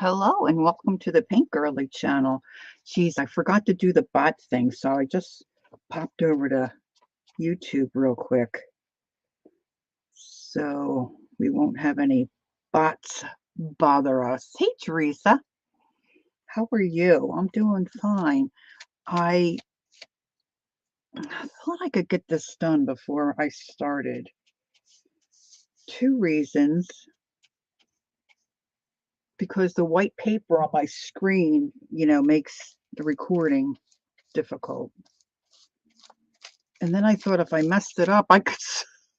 Hello and welcome to the Pink Girly channel. Geez, I forgot to do the bot thing, so I just popped over to YouTube real quick. So we won't have any bots bother us. Hey Teresa, how are you? I'm doing fine. I thought I could get this done before I started. Two reasons. Because the white paper on my screen, makes the recording difficult. And then I thought if I messed it up, I could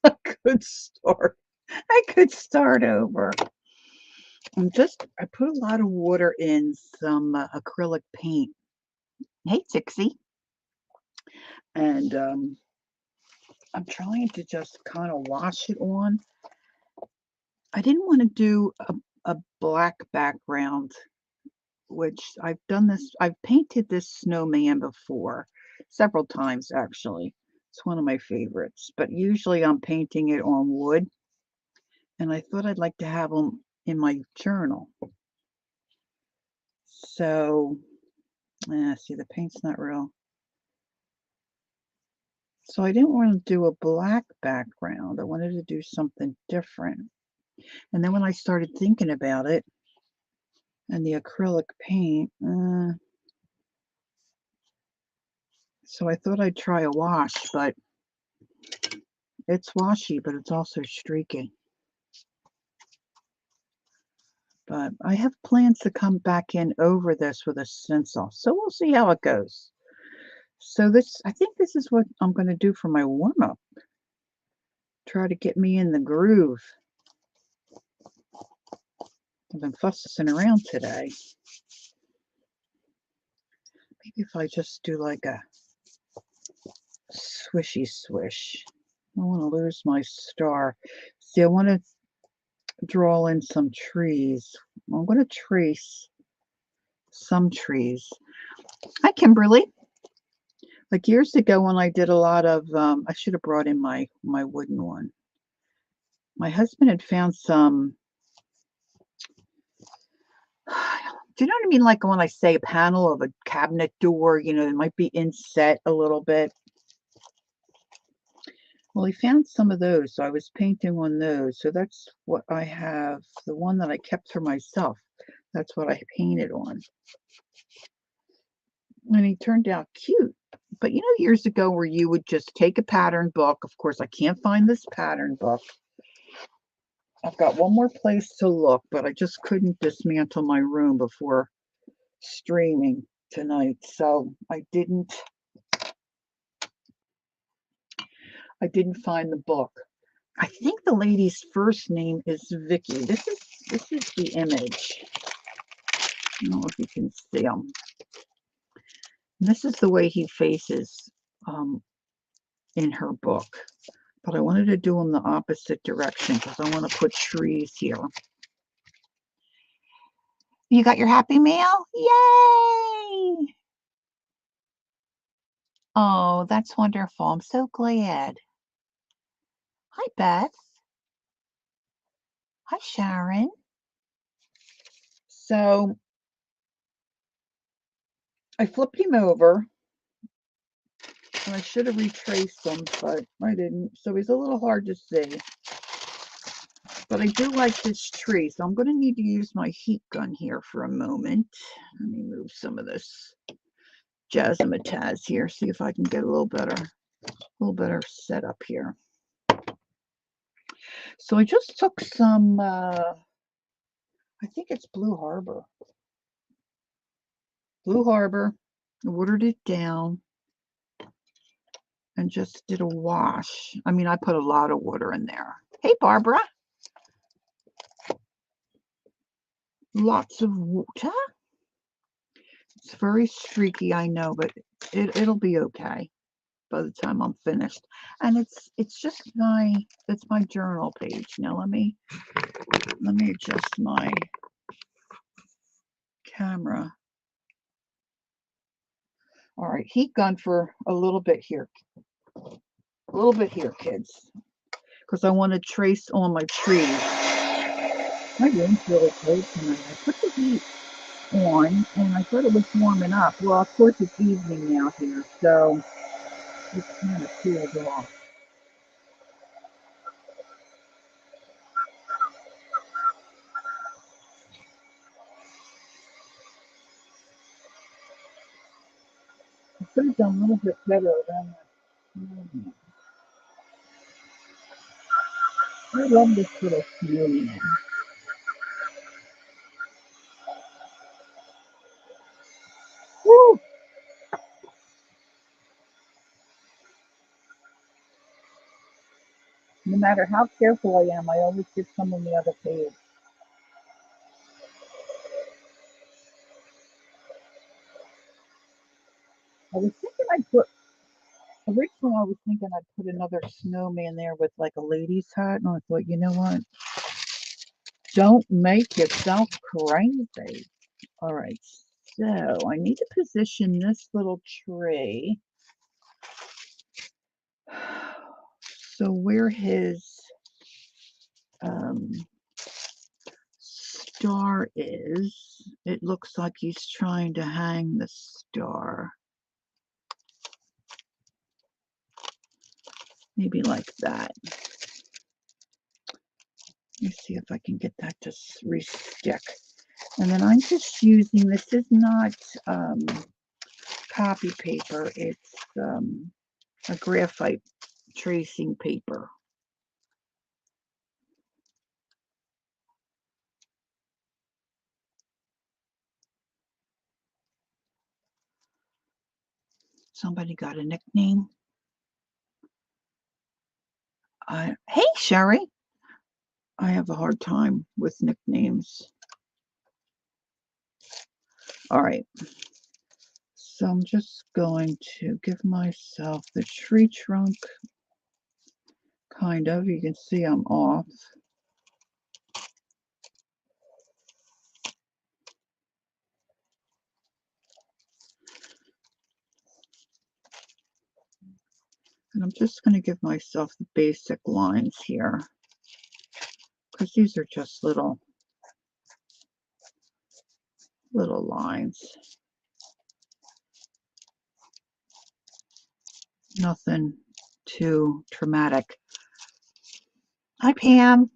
I could start I could start over. I put a lot of water in some acrylic paint. Hey, Tixie. And I'm trying to just kind of wash it on. I didn't want to do a black background, which I've painted this snowman before, several times actually. It's one of my favorites, but usually I'm painting it on wood. And I thought I'd like to have them in my journal. So, see, the paint's not real. So I didn't want to do a black background. I wanted to do something different. And then when I started thinking about it and the acrylic paint, so I thought I'd try a wash, but it's washy, but it's also streaky. But I have plans to come back in over this with a stencil, so we'll see how it goes. So I think this is what I'm going to do for my warm-up. Try to get me in the groove. I've been fussing around today. Maybe if I just do like a swishy swish. I don't want to lose my star. See, I want to draw in some trees. I'm going to trace some trees. Hi, Kimberly. Like years ago when I did a lot of, I should have brought in my wooden one. My husband had found some, do you know what I mean? Like when I say a panel of a cabinet door, it might be inset a little bit. Well, he found some of those, so I was painting on those. So that's what I have. The one that I kept for myself, that's what I painted on. And he turned out cute. But years ago where you would just take a pattern book. Of course, I can't find this pattern book. I've got one more place to look, but I just couldn't dismantle my room before streaming tonight. So I didn't find the book. I think the lady's first name is Vicky. This is the image. I don't know if you can see him. This is the way he faces in her book. But I wanted to do them the opposite direction because I want to put trees here. You got your Happy Meal? Yay! Oh, that's wonderful. I'm so glad. Hi, Beth. Hi, Sharon. So I flipped him over. And I should have retraced him, but I didn't. So he's a little hard to see. But I do like this tree, so I'm going to need to use my heat gun here for a moment. Let me move some of this jazzmatazz here, see if I can get a little better setup here. So I just took some, I think it's Blue Harbor, watered it down, and just did a wash. I mean, I put a lot of water in there. Hey, Barbara. Lots of water. It's very streaky, I know, but it'll be okay by the time I'm finished. And it's just it's my journal page. Now let me adjust my camera. All right, heat gun for a little bit here. A little bit here, kids. Because I want to trace on my trees. My room's really cold tonight. I put the heat on and I thought it was warming up. Well, of course it's evening now here, so it's kind of cooled off. I could have done a little bit better around that. I love this little snowman. Woo! No matter how careful I am, I always get some on the other page. I was thinking originally I was thinking I'd put another snowman there with like a lady's hat, and I thought, you know what? Don't make yourself crazy. All right, so I need to position this little tree. So where his um, star is, it looks like he's trying to hang the star. Maybe like that. Let me see if I can get that to re-stick. And then I'm just using, this is not copy paper, it's a graphite tracing paper. Somebody got a nickname? Hey, Sherry. I have a hard time with nicknames. All right. So I'm just going to give myself the tree trunk, kind of. You can see I'm off. And I'm just going to give myself the basic lines here, because these are just little lines. Nothing too traumatic. Hi, Pam.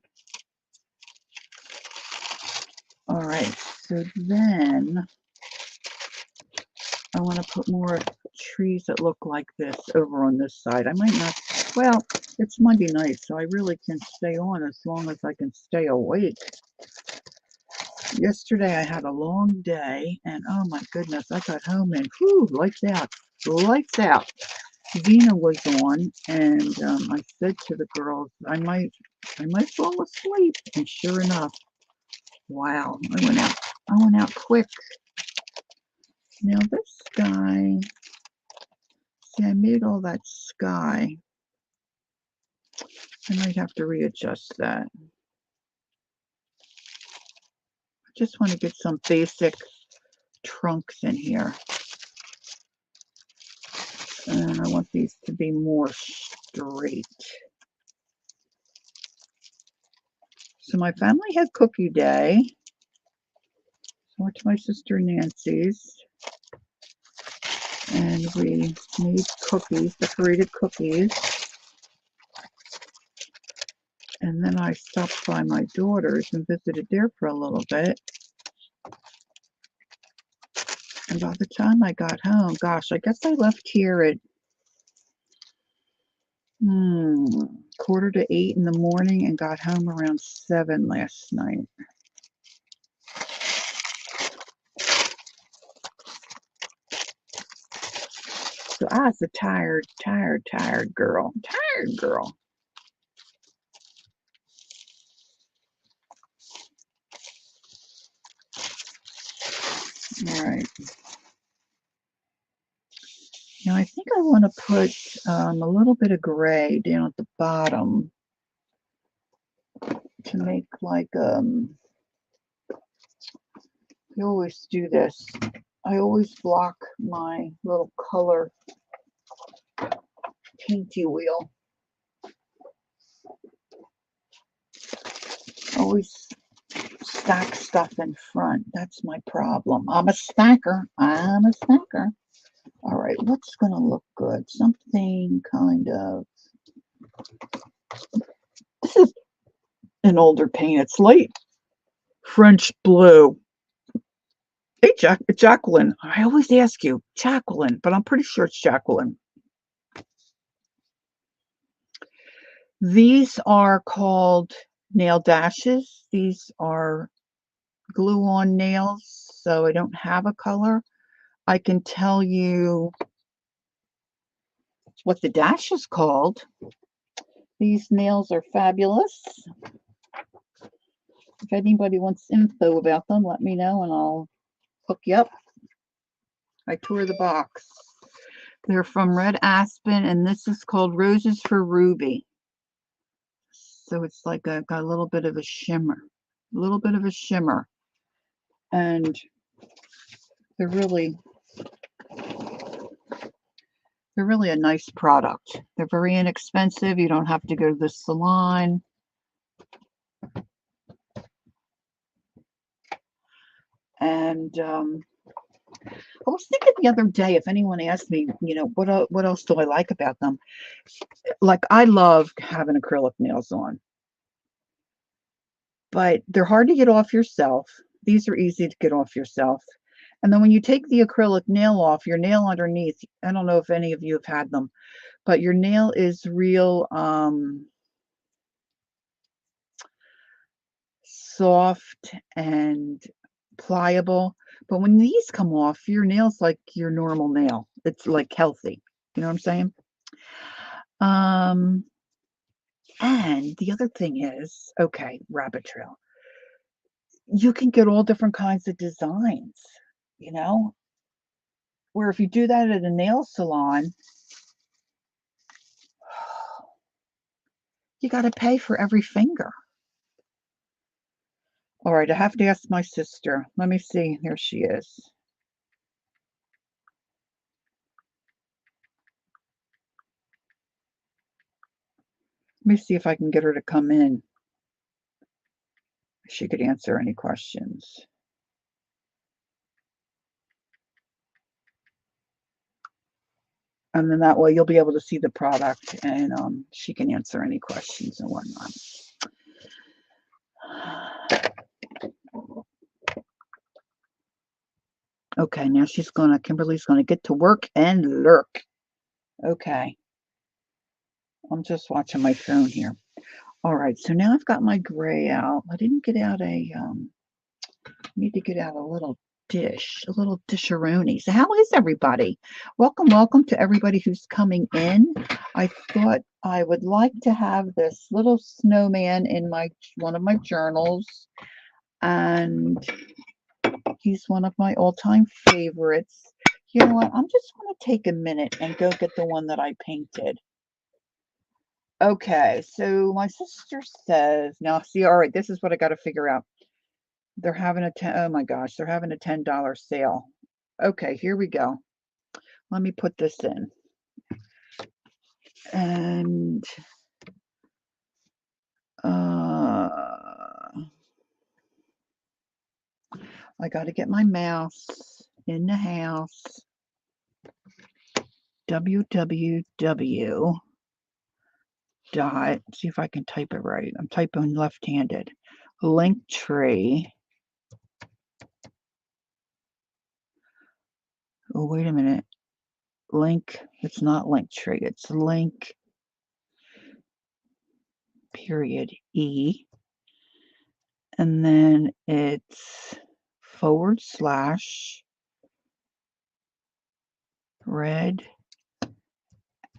All right, so then I want to put more trees that look like this over on this side. I might not, well, it's Monday night, so I really can stay on as long as I can stay awake. Yesterday I had a long day, and oh my goodness, I got home and whew, lights out, lights out. Dina was on, and I said to the girls, I might fall asleep, and sure enough, wow, I went out quick. Now this guy, see, I made all that sky. I might have to readjust that. I just want to get some basic trunks in here. And I want these to be more straight. So my family had cookie day. So I went to my sister Nancy's. And we made cookies, decorated cookies. And then I stopped by my daughter's and visited there for a little bit. And by the time I got home, gosh, I guess I left here at 7:45 in the morning and got home around 7 last night. So I was a tired girl. Tired girl. All right. Now I think I want to put a little bit of gray down at the bottom to make like I always do this. I always block my little color painty wheel. Always stack stuff in front. That's my problem. I'm a stacker. I'm a stacker. All right, what's going to look good? Something kind of... This is an older paint. It's light French blue. Hey, Jacqueline. I always ask you, Jacqueline, but I'm pretty sure it's Jacqueline. These are called nail dashes. These are glue-on nails, so I don't have a color. I can tell you what the dash is called. These nails are fabulous. If anybody wants info about them, let me know and I'll hook you up. I tore the box. They're from Red Aspen, and this is called Roses for Ruby. So it's like got a little bit of a shimmer. A little bit of a shimmer. And they're really a nice product. They're very inexpensive. You don't have to go to the salon. And I was thinking the other day, if anyone asked me, you know, what else do I like about them? Like, I love having acrylic nails on, but they're hard to get off yourself. These are easy to get off yourself. And then when you take the acrylic nail off, your nail underneath, I don't know if any of you have had them, but your nail is real soft and pliable. But when these come off, your nail's like your normal nail. It's like healthy. You know what I'm saying? And the other thing is, okay, rabbit trail. You can get all different kinds of designs, you know? Where if you do that at a nail salon, you got to pay for every finger. All right, I have to ask my sister. Let me see. Here she is. Let me see if I can get her to come in. She could answer any questions. And then that way you'll be able to see the product and she can answer any questions and whatnot. Okay, now Kimberly's gonna get to work and lurk. Okay. I'm just watching my phone here. All right, so now I've got my gray out. I didn't get out need to get out a little disharoni. So how is everybody? Welcome to everybody who's coming in. I thought I would like to have this little snowman in one of my journals, and he's one of my all-time favorites. You know what? I'm just going to take a minute and go get the one that I painted. Okay, so my sister says, now see, all right, this is what I got to figure out. They're having oh my gosh, they're having a $10 sale. Okay, here we go. Let me put this in. And I got to get my mouse in the house. www. See if I can type it right. I'm typing left-handed. Linktree. Oh, wait a minute. It's not Linktree. It's link period E. And then it's / Red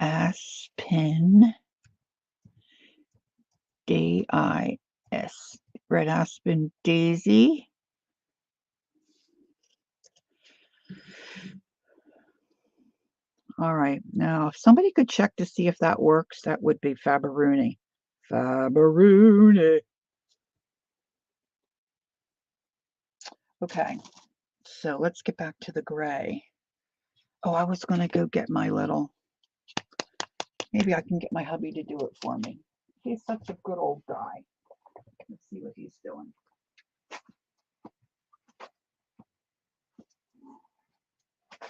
Aspen DIS. Red Aspen Daisy. All right, now if somebody could check to see if that works, that would be Fabaruni. Fabaruni. Okay, so let's get back to the gray. Oh, I was going to go get my little... Maybe I can get my hubby to do it for me. He's such a good old guy. Let's see what he's doing.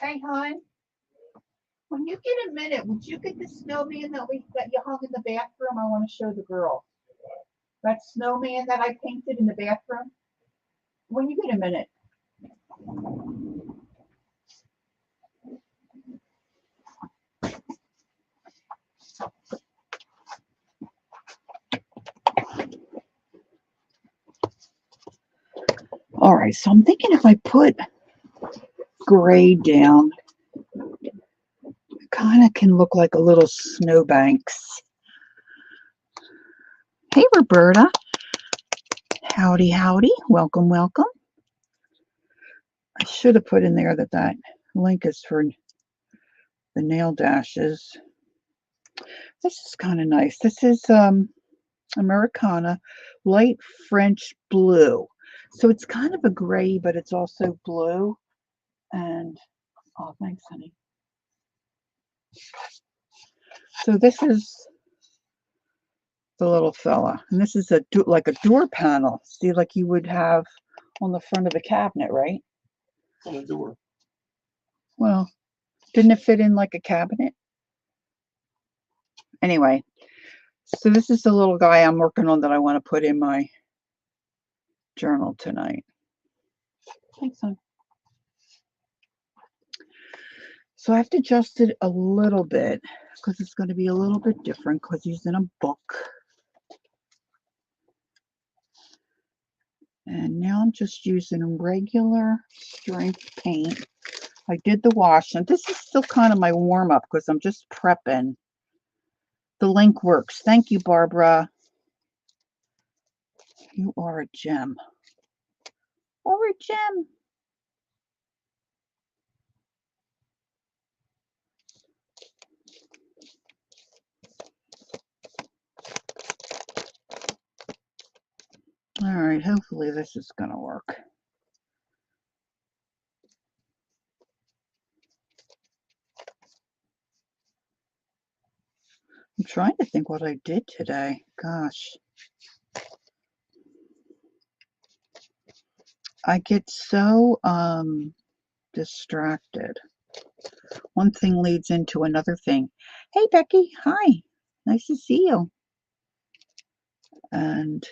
Hey, hon, when you get a minute, would you get the snowman that you hung in the bathroom? I want to show the girl. That snowman that I painted in the bathroom. When you get a minute. All right, so I'm thinking if I put gray down, it kind of can look like a little snowbanks. Hey, Roberta. Howdy, howdy. Welcome, welcome. I should have put in there that link is for the nail dashes. This is kind of nice. This is Americana light French blue. So it's kind of a gray, but it's also blue. And, oh, thanks, honey. So this is the little fella. And this is like a door panel. See, like you would have on the front of a cabinet, right? On a door. Well, didn't it fit in like a cabinet? Anyway, so this is the little guy I'm working on that I want to put in my journal tonight. Thanks, hon. So I have to adjust it a little bit because it's going to be a little bit different because he's in a book. And now I'm just using regular strength paint. I did the wash, and this is still kind of my warm-up because I'm just prepping. The link works. Thank you, Barbara. You are a gem. Or a gem. All right, hopefully this is going to work. I'm trying to think what I did today. Gosh. I get so distracted. One thing leads into another thing. Hey, Becky. Hi. Nice to see you. And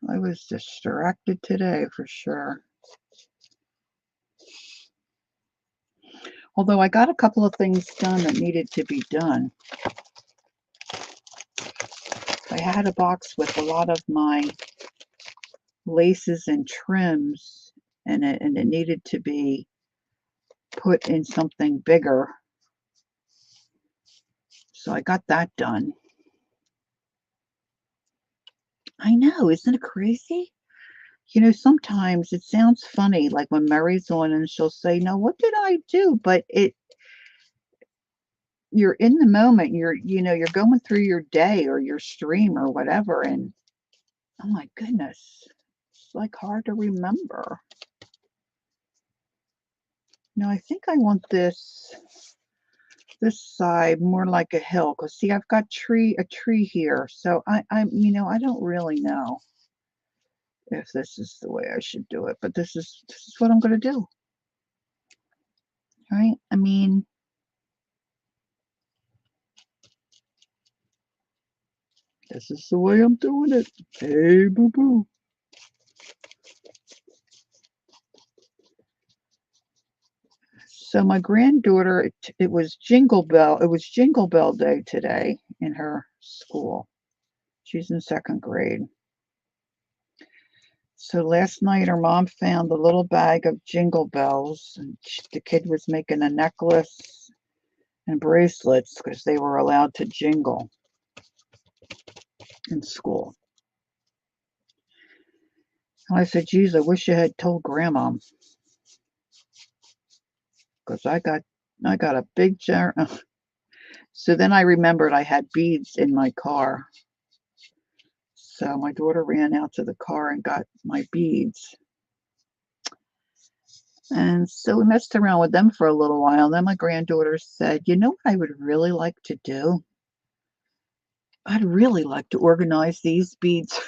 I was distracted today for sure. Although I got a couple of things done that needed to be done. I had a box with a lot of my laces and trims in it, and it needed to be put in something bigger. So I got that done. I know, isn't it crazy? You know, sometimes it sounds funny, like when Mary's on and she'll say, "No, what did I do?" But you're in the moment. You're going through your day or your stream or whatever, and oh my goodness, it's like hard to remember. No, I think I want this side more like a hill, because see, I've got a tree here, so I don't really know if this is the way I should do it, but this is what I'm going to do. Right? I mean, this is the way I'm doing it. Hey, boo boo. So my granddaughter, it was Jingle Bell Day today in her school. She's in second grade. So last night her mom found a little bag of jingle bells, and the kid was making a necklace and bracelets because they were allowed to jingle in school. And I said, geez, I wish you had told Grandma, because I got a big jar. So then I remembered I had beads in my car. So my daughter ran out to the car and got my beads. And so we messed around with them for a little while. Then my granddaughter said, you know what I would really like to do? I'd really like to organize these beads,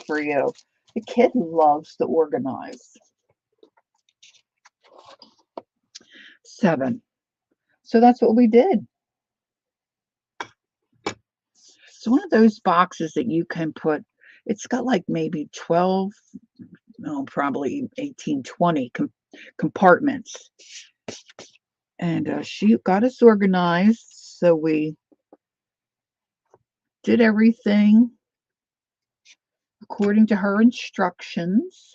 for you. The kid loves to organize. 7. So that's what we did. It's one of those boxes that you can put, it's got like maybe 12, no, probably 18, 20 compartments. And she got us organized. So we did everything according to her instructions.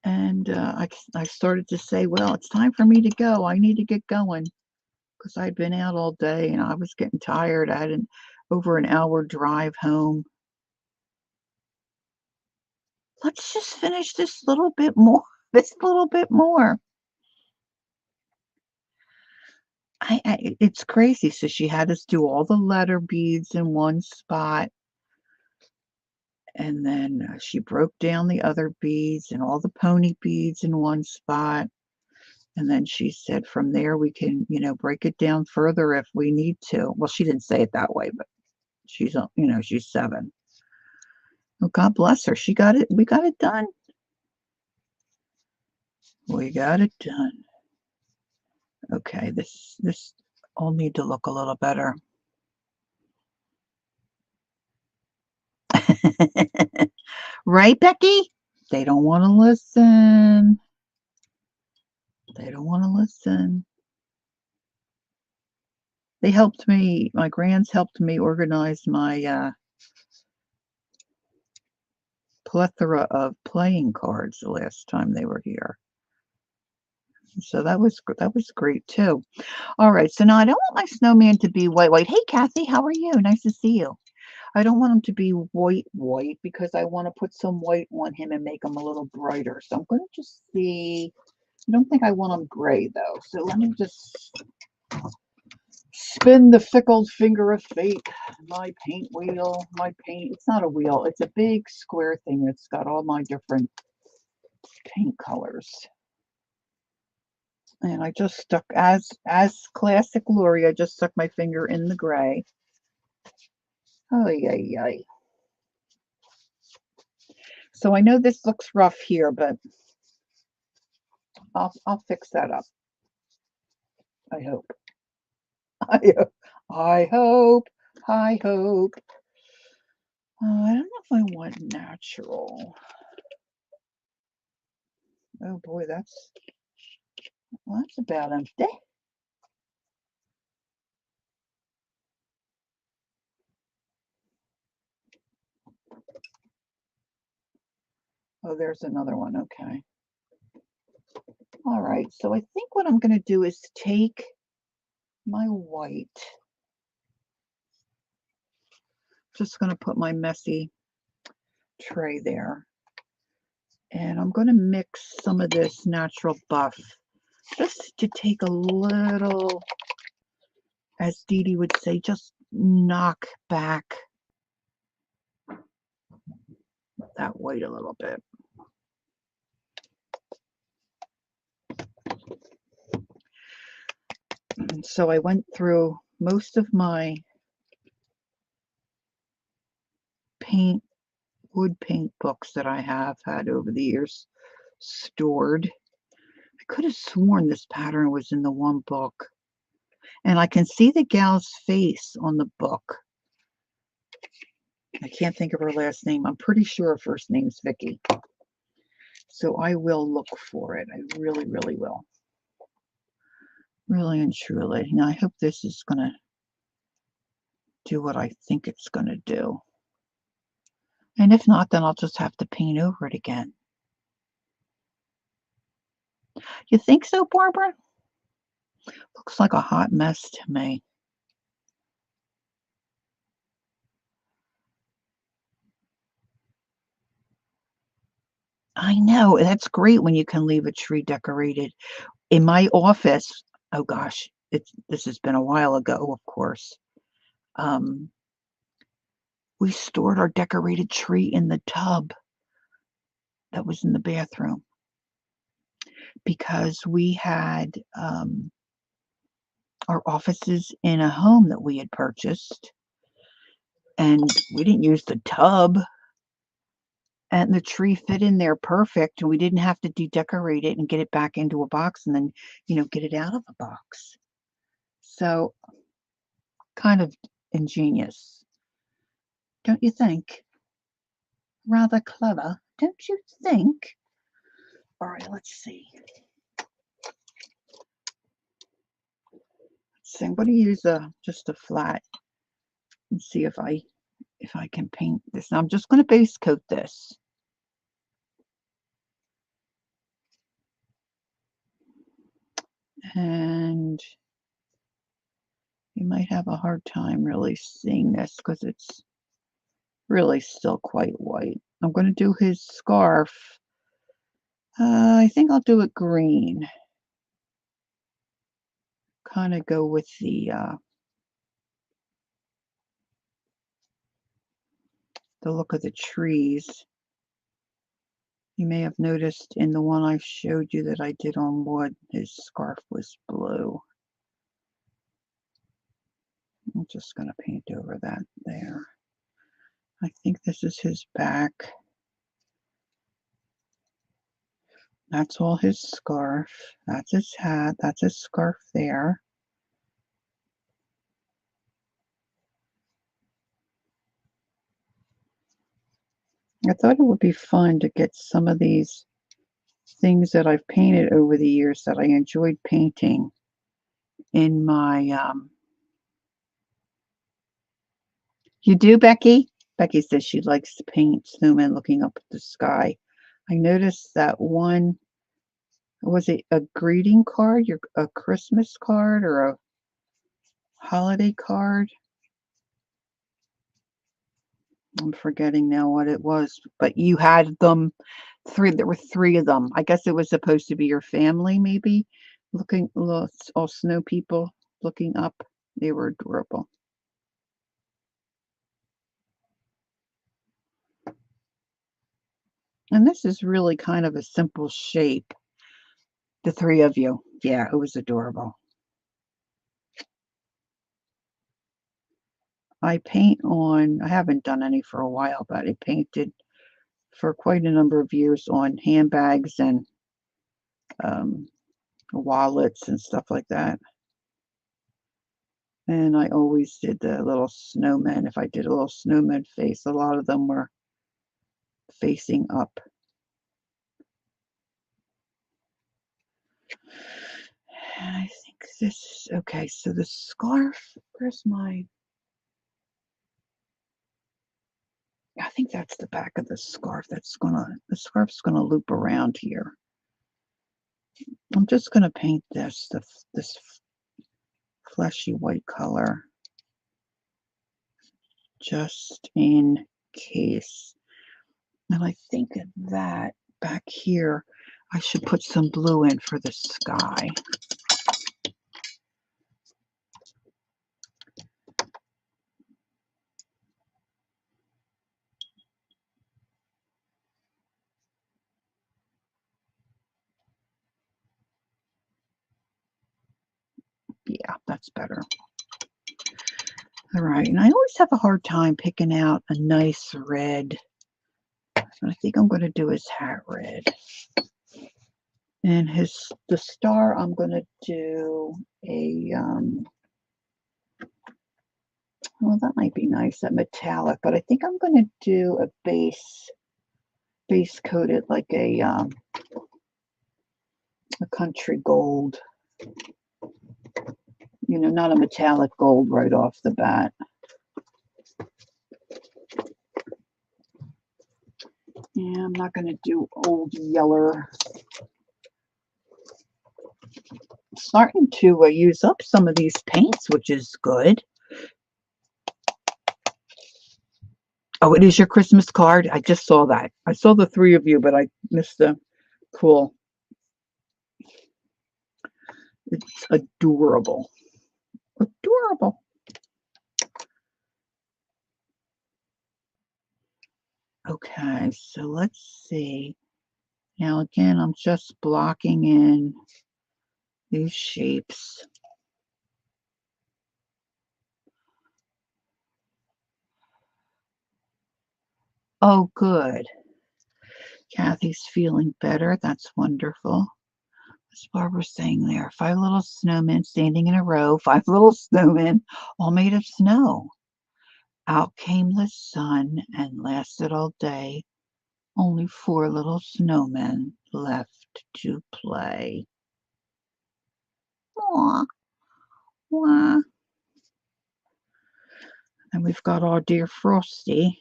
And I started to say, well, it's time for me to go. I need to get going because I'd been out all day and I was getting tired. I had over an hour drive home. Let's just finish this little bit more. This little bit more. It's crazy. So she had us do all the letter beads in one spot. And then she broke down the other beads and all the pony beads in one spot. And then she said, from there, we can, break it down further if we need to. Well, she didn't say it that way, but she's 7. Oh, God bless her. She got it. We got it done. We got it done. Okay, this all need to look a little better. Right, Becky? They don't want to listen. They don't want to listen. They helped me, my grands helped me organize my plethora of playing cards the last time they were here. So that was great too. All right, so now I don't want my snowman to be white. Hey, Kathy, how are you? Nice to see you. I don't want him to be white because I want to put some white on him and make him a little brighter. So I'm going to just see. I don't think I want him gray though. So let me just spin the fickle finger of fate. My paint wheel, it's not a wheel. It's a big square thing that's got all my different paint colors. And I just stuck, as classic Lori, I just stuck my finger in the gray. Oh, yay. So I know this looks rough here, but I'll fix that up. I hope. I hope. I hope. I don't know if I want natural. Oh boy, that's about empty. Oh, there's another one. Okay. All right. So I think what I'm going to do is take my white. Just going to put my messy tray there. And I'm going to mix some of this natural buff just to take a little, as Dee Dee would say, just knock back that white a little bit. And so I went through most of my wood paint books that I have had over the years stored. I could have sworn this pattern was in the one book. And I can see the gal's face on the book. I can't think of her last name. I'm pretty sure her first name's Vicky. So I will look for it. I really, really will. Really and truly. Now I hope this is going to do what I think it's going to do. And if not, then I'll just have to paint over it again. You think so, Barbara? Looks like a hot mess to me. I know. That's great when you can leave a tree decorated. In my office, oh gosh, this has been a while ago, of course. We stored our decorated tree in the tub that was in the bathroom because we had our offices in a home that we had purchased, and we didn't use the tub. and the tree fit in there perfect, and we didn't have to decorate it and get it back into a box and then, get it out of a box. So, kind of ingenious, don't you think? Rather clever, don't you think? All right, let's see. So I'm going to use just a flat and see if I can paint this. Now I'm just going to base coat this. And you might have a hard time really seeing this because it's really still quite white. I'm going to do his scarf. I think I'll do it green. Kind of go with the look of the trees. You may have noticed in the one I showed you that I did on wood, his scarf was blue. I'm just going to paint over that there. I think this is his back. That's all his scarf. That's his hat. That's his scarf there. I thought it would be fun to get some of these things that I've painted over the years that I enjoyed painting in my You do, Becky? Becky says she likes to paint snowmen looking up at the sky. I noticed that one, was it a greeting card, a Christmas card or a holiday card? I'm forgetting now what it was, but you had them three. There were three of them. I guess it was supposed to be your family, maybe, looking all snow people looking up. They were adorable. And this is really kind of a simple shape. The three of you. Yeah, it was adorable. I haven't done any for a while, but I painted for quite a number of years on handbags and um, wallets and stuff like that. And I always did the little snowman. If I did a little snowman face, a lot of them were facing up. And I think this, okay, so the scarf, I think that's the back of the scarf. The scarf's gonna loop around here. I'm just gonna paint this fleshy white color just in case. And I think that back here, I should put some blue in for the sky. Yeah, that's better. All right, and I always have a hard time picking out a nice red. So I think I'm going to do his hat red. And the star, I'm going to do a, well, that might be nice, that metallic, but I think I'm going to do a base coated like a country gold. Not a metallic gold right off the bat. Yeah, I'm not going to do old yeller. Starting to use up some of these paints, which is good. Oh, it is your Christmas card? I just saw that. I saw the three of you, but I missed the cool. It's adorable. Adorable. Okay, so let's see. Now again, I'm just blocking in these shapes. Oh, good. Kathy's feeling better. That's wonderful. As Barbara's saying there, 5 little snowmen standing in a row, 5 little snowmen, all made of snow. Out came the sun and lasted all day. Only 4 little snowmen left to play. Aw, wah. And we've got our dear Frosty.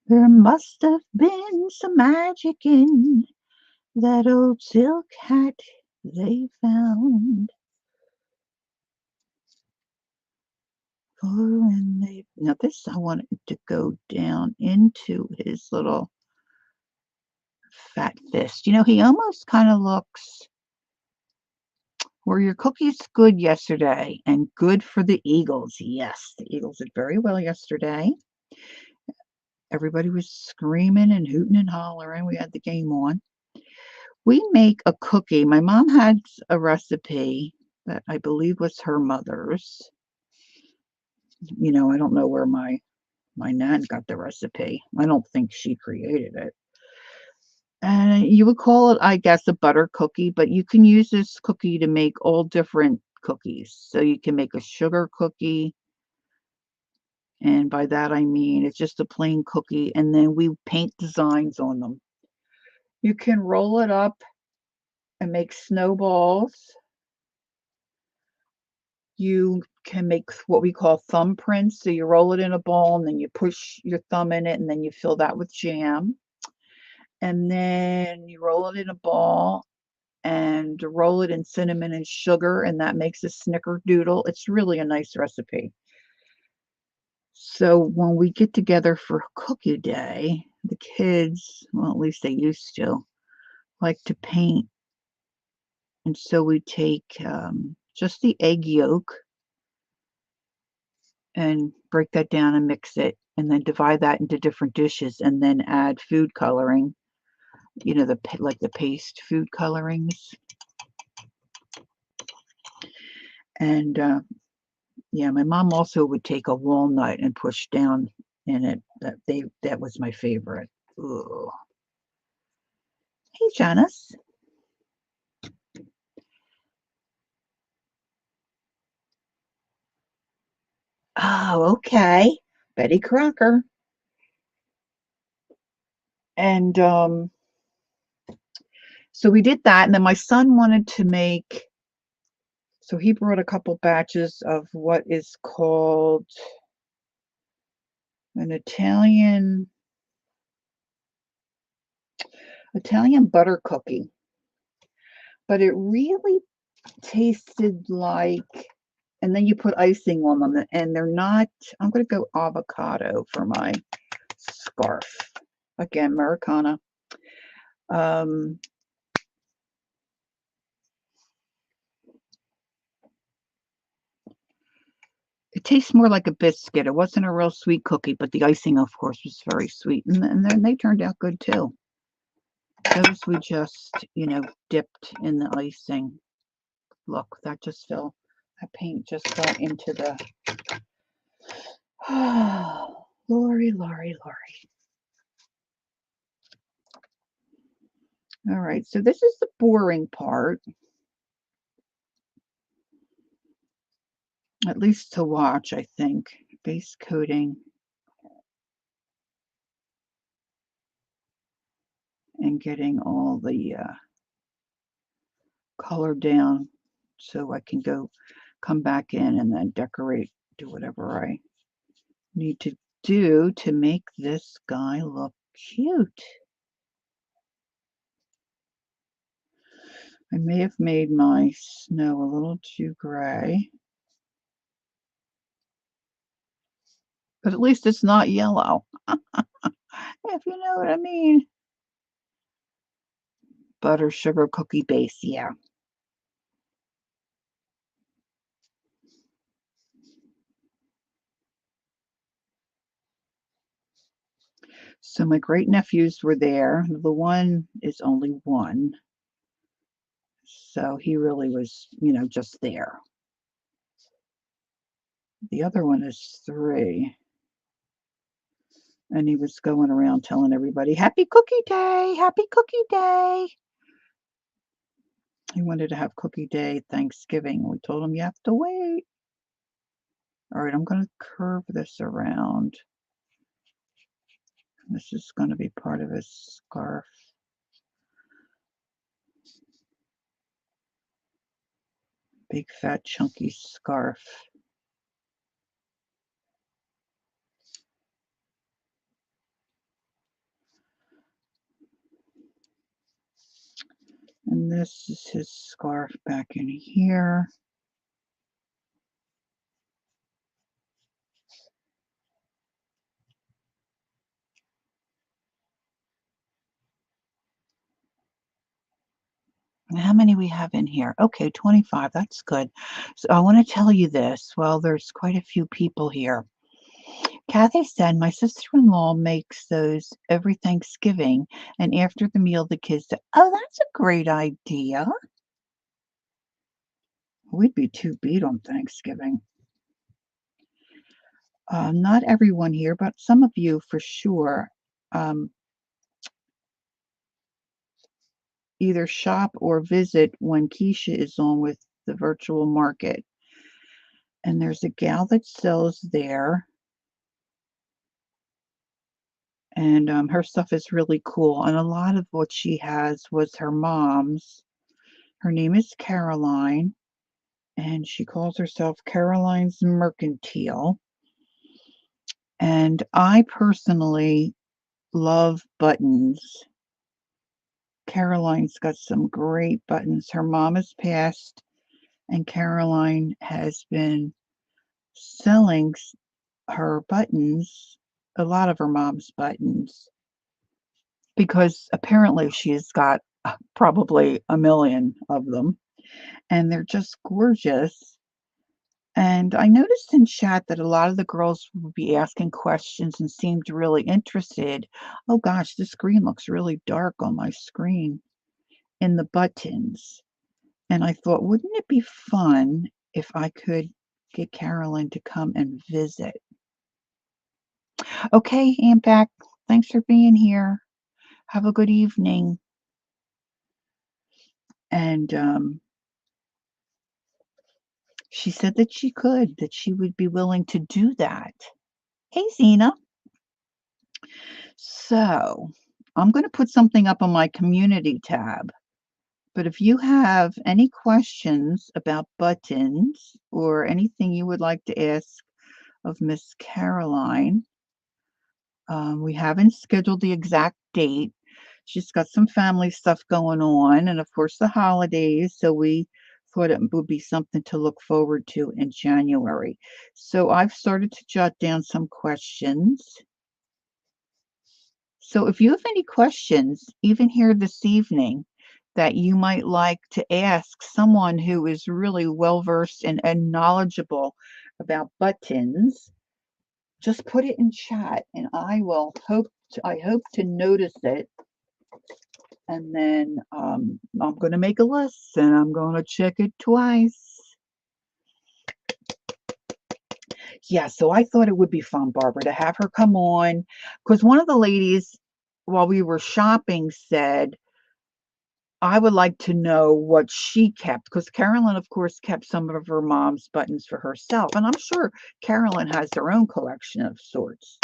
There must have been some magic in that old silk hat they found. Oh, and they now this I wanted to go down into his little fat fist. You know, he almost kind of looks. Were your cookies good yesterday? And good for the Eagles. Yes, the Eagles did very well yesterday. Everybody was screaming and hooting and hollering. We had the game on. We make a cookie. My mom had a recipe that I believe was her mother's. You know, I don't know where my nan got the recipe. I don't think she created it. And you would call it, I guess, a butter cookie, but you can use this cookie to make all different cookies. So you can make a sugar cookie, and by that I mean it's just a plain cookie, and then we paint designs on them. You can roll it up and make snowballs. You can make what we call thumbprints. So you roll it in a ball, and then you push your thumb in it, and then you fill that with jam. And then you roll it in a ball and roll it in cinnamon and sugar, and that makes a snickerdoodle. It's really a nice recipe. So when we get together for cookie day, the kids, well, at least they used to, like to paint. And so we take just the egg yolk and break that down and mix it, and then divide that into different dishes, and then add food coloring. You know, like the paste food colorings. And yeah, my mom also would take a walnut and push down in it. That was my favorite. Ooh. Hey, Janice. Oh, okay. Betty Crocker. And so we did that, and then my son wanted to make. So he brought a couple batches of what is called an Italian butter cookie, but it really tasted like, and then you put icing on them, and they're not. I'm going to go avocado for my scarf. Again, Americana. Um, it tastes more like a biscuit. It wasn't a real sweet cookie, but the icing, of course, was very sweet, and then they turned out good too. Those we just, dipped in the icing. Look, that paint just fell into the. Lori, Lori, Lori. All right, so this is the boring part, at least to watch, I think. Base coating and getting all the color down so I can come back in and then decorate, do whatever I need to do to make this guy look cute. I may have made my snow a little too gray, but at least it's not yellow, if you know what I mean. Butter, sugar, cookie base, yeah. So my great nephews were there. The one is only 1, so he really was, just there. The other one is 3. And he was going around telling everybody, "Happy cookie day, happy cookie day." He wanted to have cookie day Thanksgiving. We told him, "You have to wait." All right, I'm going to curve this around. This is going to be part of his scarf. Big, fat, chunky scarf. And this is his scarf back in here. How many we have in here? Okay, 25. That's good. So I want to tell you this. Well, there's quite a few people here. Kathy said my sister-in-law makes those every Thanksgiving, and after the meal, the kids say, "Oh, that's a great idea." We'd be too beat on Thanksgiving. Not everyone here, but some of you for sure. Um, Either shop or visit when Keisha is on with the virtual market. And there's a gal that sells there, and her stuff is really cool. And a lot of what she has was her mom's. Her name is Caroline, and she calls herself Caroline's Mercantile. And I personally love buttons. Caroline's got some great buttons. Her mom has passed, and Caroline has been selling her buttons, a lot of her mom's buttons, because apparently she's got probably a million of them, and they're just gorgeous. And I noticed in chat that a lot of the girls would be asking questions and seemed really interested. Oh gosh, this green looks really dark on my screen in the buttons. And I thought, wouldn't it be fun if I could get Carolyn to come and visit? Okay, Ampac, thanks for being here. Have a good evening. And she said that she would be willing to do that. Hey, Zena. So I'm going to put something up on my community tab. But if you have any questions about buttons or anything you would like to ask of Miss Caroline, we haven't scheduled the exact date. She's got some family stuff going on, and of course, the holidays. So we thought it would be something to look forward to in January. So I've started to jot down some questions. So if you have any questions, even here this evening, that you might like to ask someone who is really well versed and knowledgeable about buttons, just put it in chat and I hope to notice it. And then I'm going to make a list and I'm going to check it twice. Yeah, so I thought it would be fun, Barbara, to have her come on, because one of the ladies, while we were shopping, said, I would like to know what she kept, because Carolyn, of course, kept some of her mom's buttons for herself. And I'm sure Carolyn has her own collection of sorts.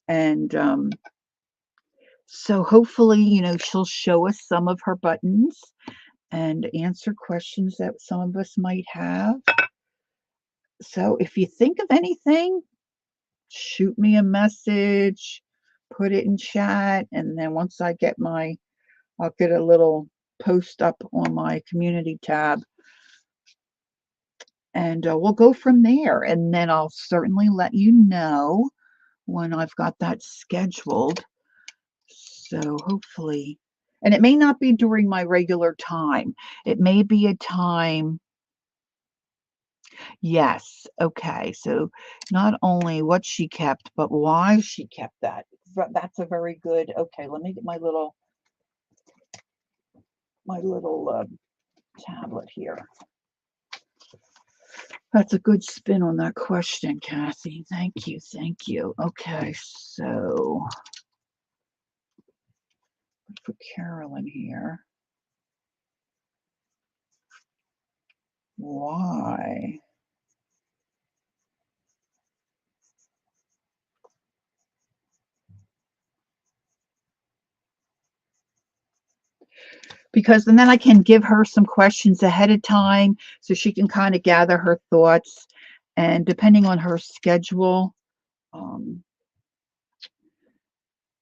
And so hopefully, she'll show us some of her buttons and answer questions that some of us might have. So if you think of anything, shoot me a message, put it in chat, and then once I'll get a little post up on my community tab, and we'll go from there. And then I'll certainly let you know when I've got that scheduled. So hopefully, and it may not be during my regular time. It may be a time. Yes. Okay. So not only what she kept, but why she kept that. That's a very good. Okay. Let me get my little tablet here. That's a good spin on that question, Kathy. Thank you. Thank you. Okay, so for Carolyn here. Why? Because and then I can give her some questions ahead of time so she can kind of gather her thoughts. And depending on her schedule, um,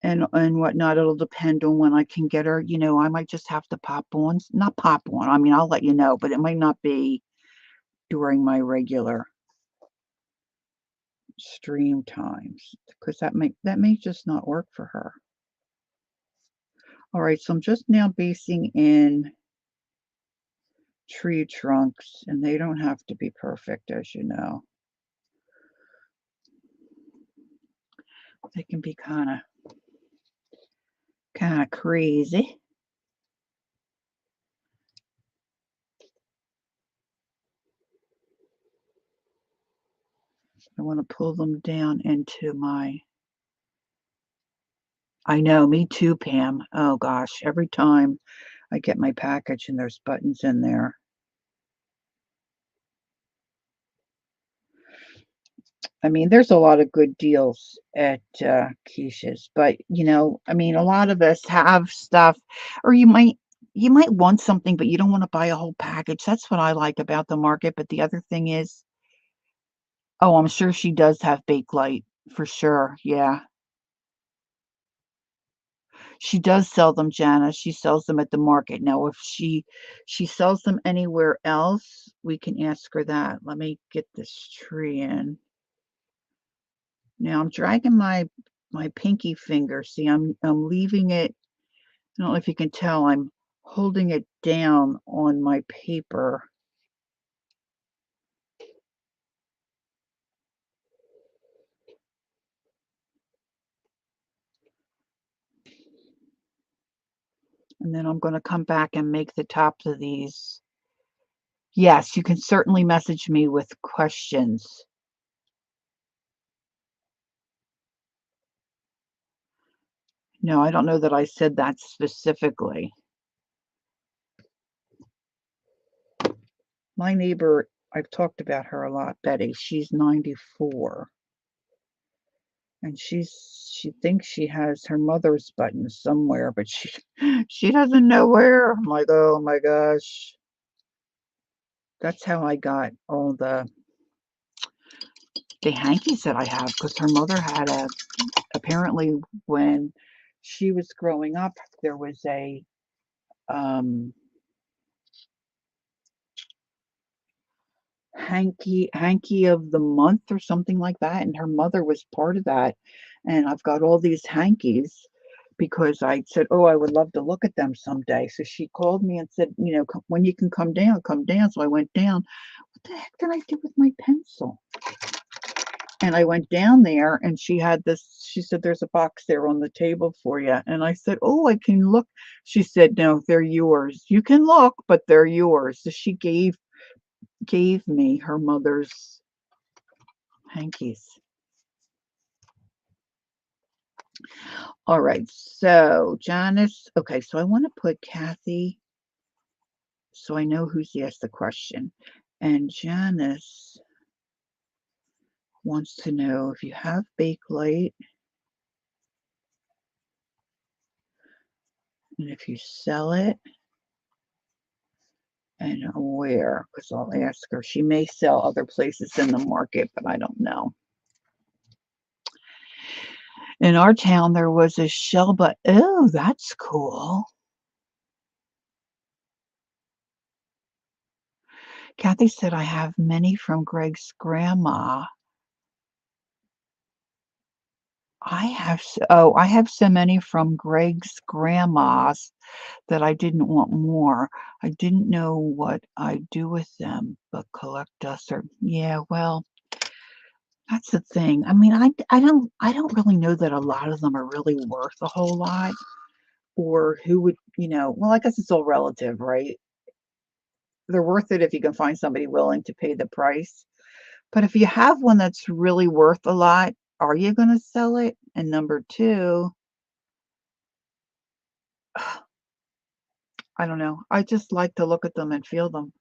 and whatnot, it'll depend on when I can get her. I might just have to pop on, not pop on. I mean, I'll let you know, but it might not be during my regular stream times because that may just not work for her. All right, so I'm just now basing in tree trunks, and they don't have to be perfect, as you know. They can be kind of crazy. I want to pull them down into my. I know, me too, Pam. Oh gosh, every time I get my package and there's buttons in there. I mean, there's a lot of good deals at Keisha's, but I mean, a lot of us have stuff, or you might want something, but you don't want to buy a whole package. That's what I like about the market. But the other thing is, oh, I'm sure she does have Bakelite for sure. Yeah, she does sell them, Jana. She sells them at the market. Now, if she sells them anywhere else, we can ask her that. Let me get this tree in. Now I'm dragging my pinky finger. See, I'm leaving it. I don't know if you can tell. I'm holding it down on my paper. And then I'm going to come back and make the tops of these. Yes, you can certainly message me with questions. No, I don't know that I said that specifically. My neighbor, I've talked about her a lot, Betty. She's 94. And she thinks she has her mother's button somewhere, but she doesn't know where. I'm like, oh my gosh. That's how I got all the hankies that I have because her mother had apparently when she was growing up, there was a um hanky of the month or something like that, and her mother was part of that. And I've got all these hankies because I said, oh, I would love to look at them someday. So she called me and said, when you can come down, come down. So I went down. What the heck did I do with my pencil? And I went down there and she had this. She said, there's a box there on the table for you. And I said, oh, I can look. She said, no, they're yours. You can look, but they're yours. So she gave me her mother's hankies. All right, so Janice. Okay, so I want to put Kathy so I know who's asked the question. And Janice wants to know if you have Bakelite and if you sell it and where, because I'll ask her. She may sell other places in the market, but I don't know. In our town, there was a shell, but oh, that's cool. Kathy said, I have many from Greg's grandma. I have so many from Greg's grandma's that I didn't want more. I didn't know what I'd do with them, but collect dust or yeah, well, that's the thing. I mean, I don't really know that a lot of them are really worth a whole lot or who would, well, I guess it's all relative, right? They're worth it if you can find somebody willing to pay the price. But if you have one that's really worth a lot, are you gonna sell it? And number 2, I don't know. I just like to look at them and feel them.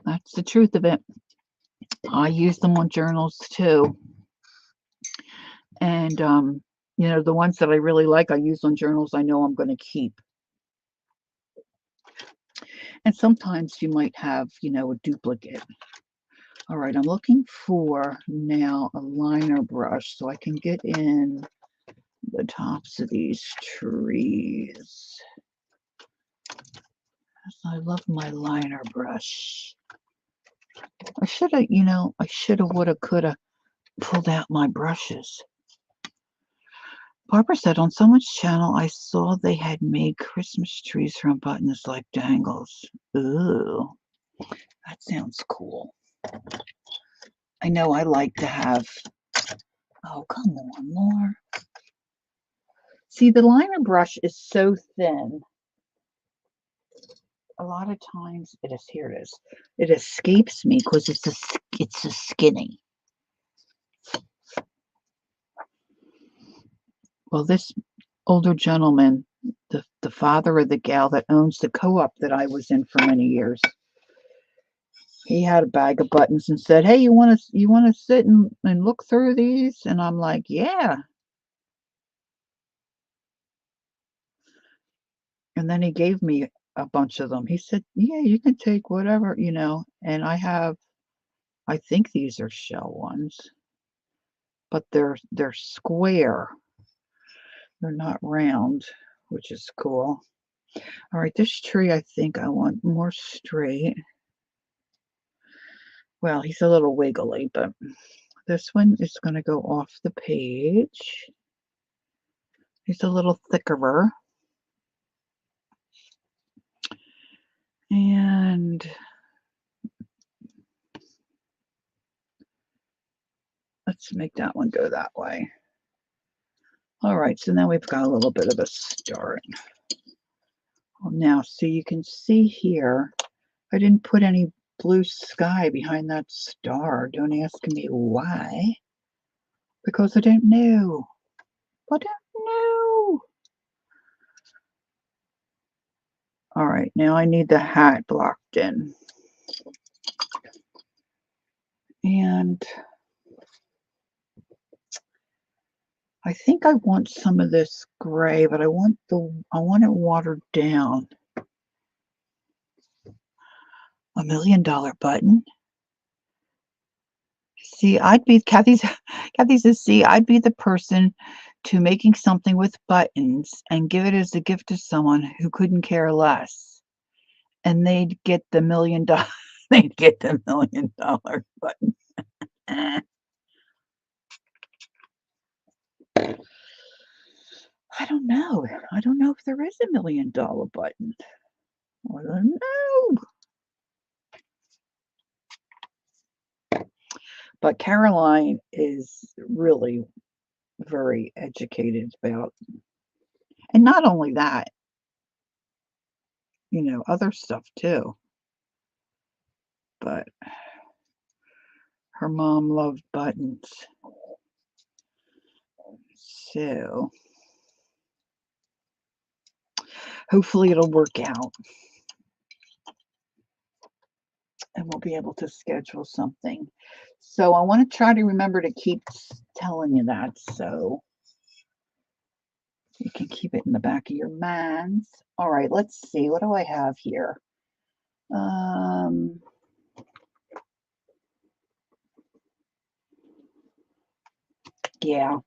That's the truth of it. I use them on journals too. And, the ones that I really like, I use on journals I know I'm gonna keep. And sometimes you might have, a duplicate. All right, I'm looking for now a liner brush so I can get in the tops of these trees. I love my liner brush. I should have, I should have, woulda, coulda pulled out my brushes. Barbara said on someone's channel, I saw they had made Christmas trees from buttons like dangles. Ooh, that sounds cool. I know I like to have, oh, come on, more. See, the liner brush is so thin. A lot of times here it is. It escapes me because it's so skinny. Well, this older gentleman, the father of the gal that owns the co-op that I was in for many years, he had a bag of buttons and said, "Hey, you want to sit and look through these?" And I'm like, "Yeah." And then he gave me a bunch of them. He said, "Yeah, you can take whatever, And I think these are shell ones, but they're square. They're not round, which is cool. All right, this tree I think I want more straight. Well, he's a little wiggly, but this one is going to go off the page. He's a little thicker. And let's make that one go that way. All right, so now we've got a little bit of a start. Well, now, so you can see here, I didn't put any blue sky behind that star. Don't ask me why. Because I don't know. I don't know. All right, now I need the hat blocked in. And I think I want some of this gray, but I want it watered down. $1 million button. See, Kathy says, see, I'd be the person to making something with buttons and give it as a gift to someone who couldn't care less. And they'd get the $1 million they'd get the $1 million button. I don't know. I don't know if there is $1 million button. I don't know. But Caroline is really very educated about, and not only that, other stuff too. But her mom loved buttons. So hopefully it'll work out. And we'll be able to schedule something. So I want to try to remember to keep telling you that, so you can keep it in the back of your minds. All right, let's see. What do I have here? Yeah.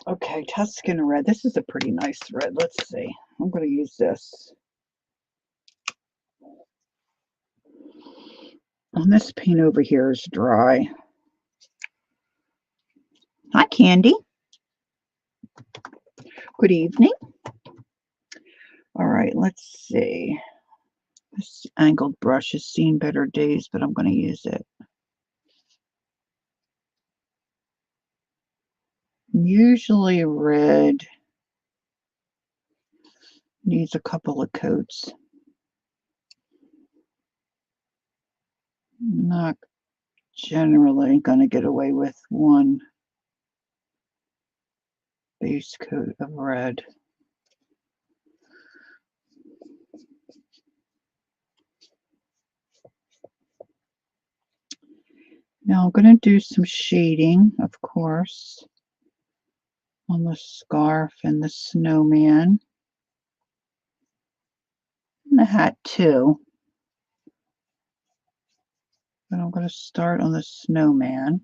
Okay, Tuscan red. This is a pretty nice red. Let's see. I'm going to use this. And this paint over here is dry. Hi, Candy. Good evening. All right, let's see. This angled brush has seen better days, but I'm going to use it. Usually red needs a couple of coats. Not generally going to get away with one base coat of red. Now I'm going to do some shading, of course, on the scarf and the snowman. And the hat too. But I'm going to start on the snowman.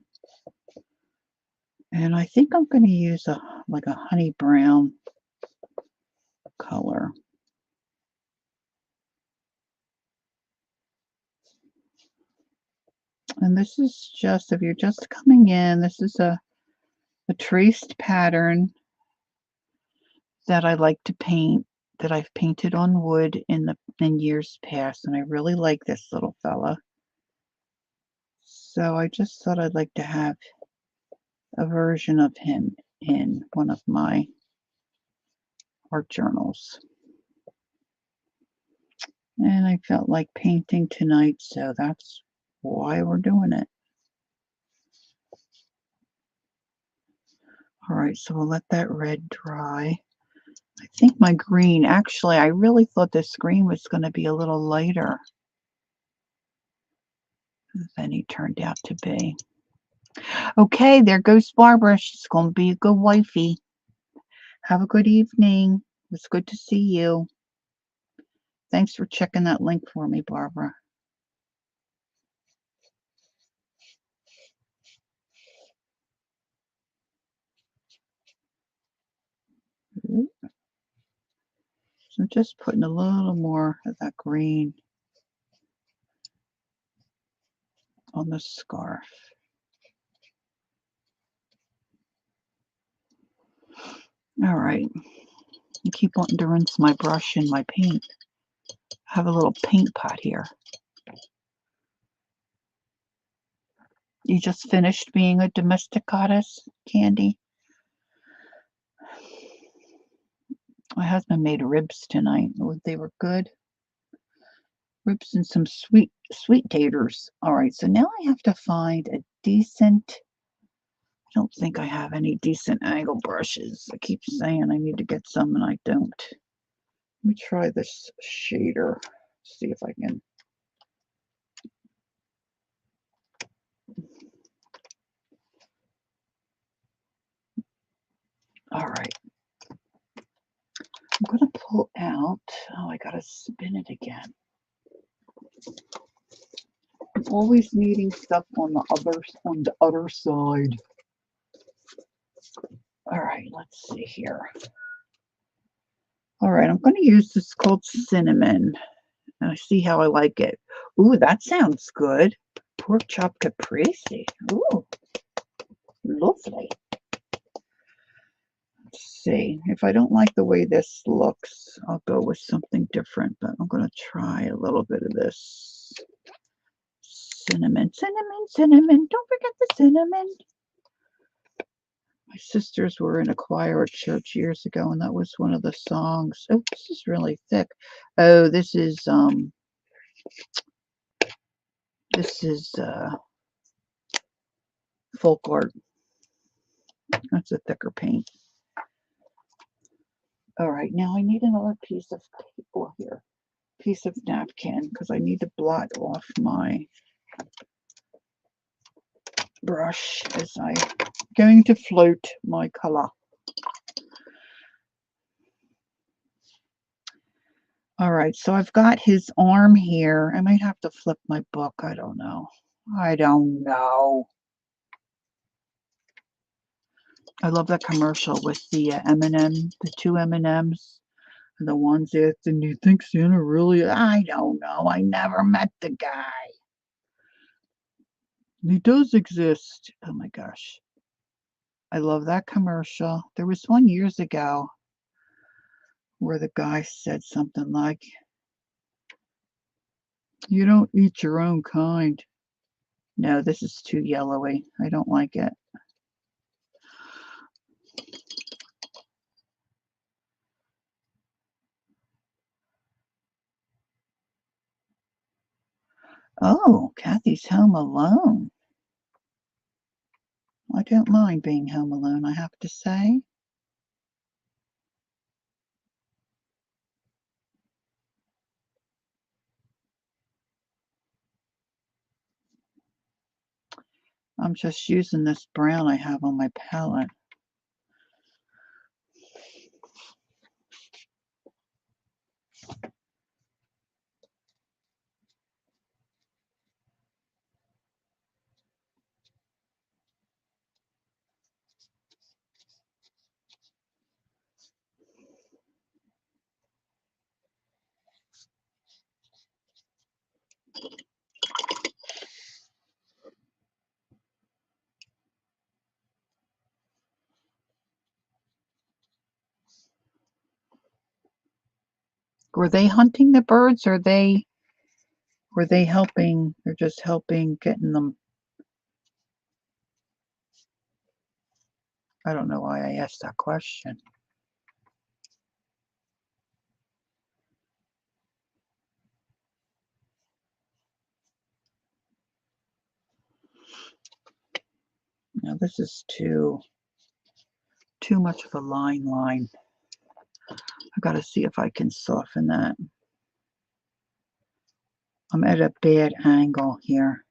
And I think I'm going to use like a honey brown color. And this is just, if you're just coming in, this is a traced pattern that I like to paint, that I've painted on wood in years past, and I really like this little fella. So I just thought I'd like to have a version of him in one of my art journals. And I felt like painting tonight, so that's why we're doing it. All right, so we'll let that red dry. I think my green, actually, I really thought this green was going to be a little lighter than he turned out to be. Okay, there goes Barbara. She's going to be a good wifey. Have a good evening. It was good to see you. Thanks for checking that link for me, Barbara. So I'm just putting a little more of that green on the scarf. All right. I keep wanting to rinse my brush and my paint. I have a little paint pot here. You just finished being a domestic goddess, Candy? My husband made ribs tonight. They were good. Ribs and some sweet taters. All right, so now I have to find a decent, I don't think I have any decent angle brushes. I keep saying I need to get some and I don't. Let me try this shader. See if I can. All right. I'm going to pull out. Oh, I got to spin it again. I'm always needing stuff on the other side. All right, let's see here. All right, I'm going to use this called cinnamon. And I see how I like it. Ooh, that sounds good. Pork chop caprese. Ooh, lovely. Let's see. If I don't like the way this looks, I'll go with something different. But I'm going to try a little bit of this. Cinnamon, cinnamon, cinnamon. Don't forget the cinnamon. My sisters were in a choir at church years ago, and that was one of the songs. Oh, this is really thick. Oh, this is folk art. That's a thicker paint. All right, now I need another piece of paper here, piece of napkin, because I need to blot off my brush as I'm going to float my color. All right, so I've got his arm here. I might have to flip my book. I don't know. I don't know. I love that commercial with the M&M, the two M&Ms, and the ones that, and you think Santa really, I don't know. I never met the guy. He does exist. Oh my gosh. I love that commercial. There was one years ago where the guy said something like, "You don't eat your own kind." No, this is too yellowy. I don't like it. Oh, Kathy's home alone. I don't mind being home alone, I have to say. I'm just using this brown I have on my palette. Were they hunting the birds, or were they helping? They're just helping getting them. I don't know why I asked that question. Now this is too much of a line. I gotta see if I can soften that. I'm at a bad angle here.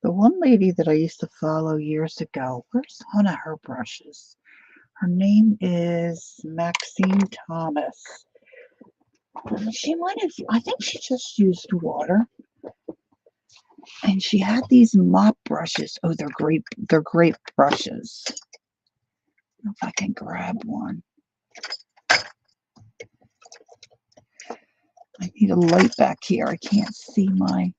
The one lady that I used to follow years ago, where's one of her brushes? Her name is Maxine Thomas. She might have, I think she just used water. And she had these mop brushes. Oh, they're great brushes. I don't know if I can grab one. I need a light back here. I can't see my.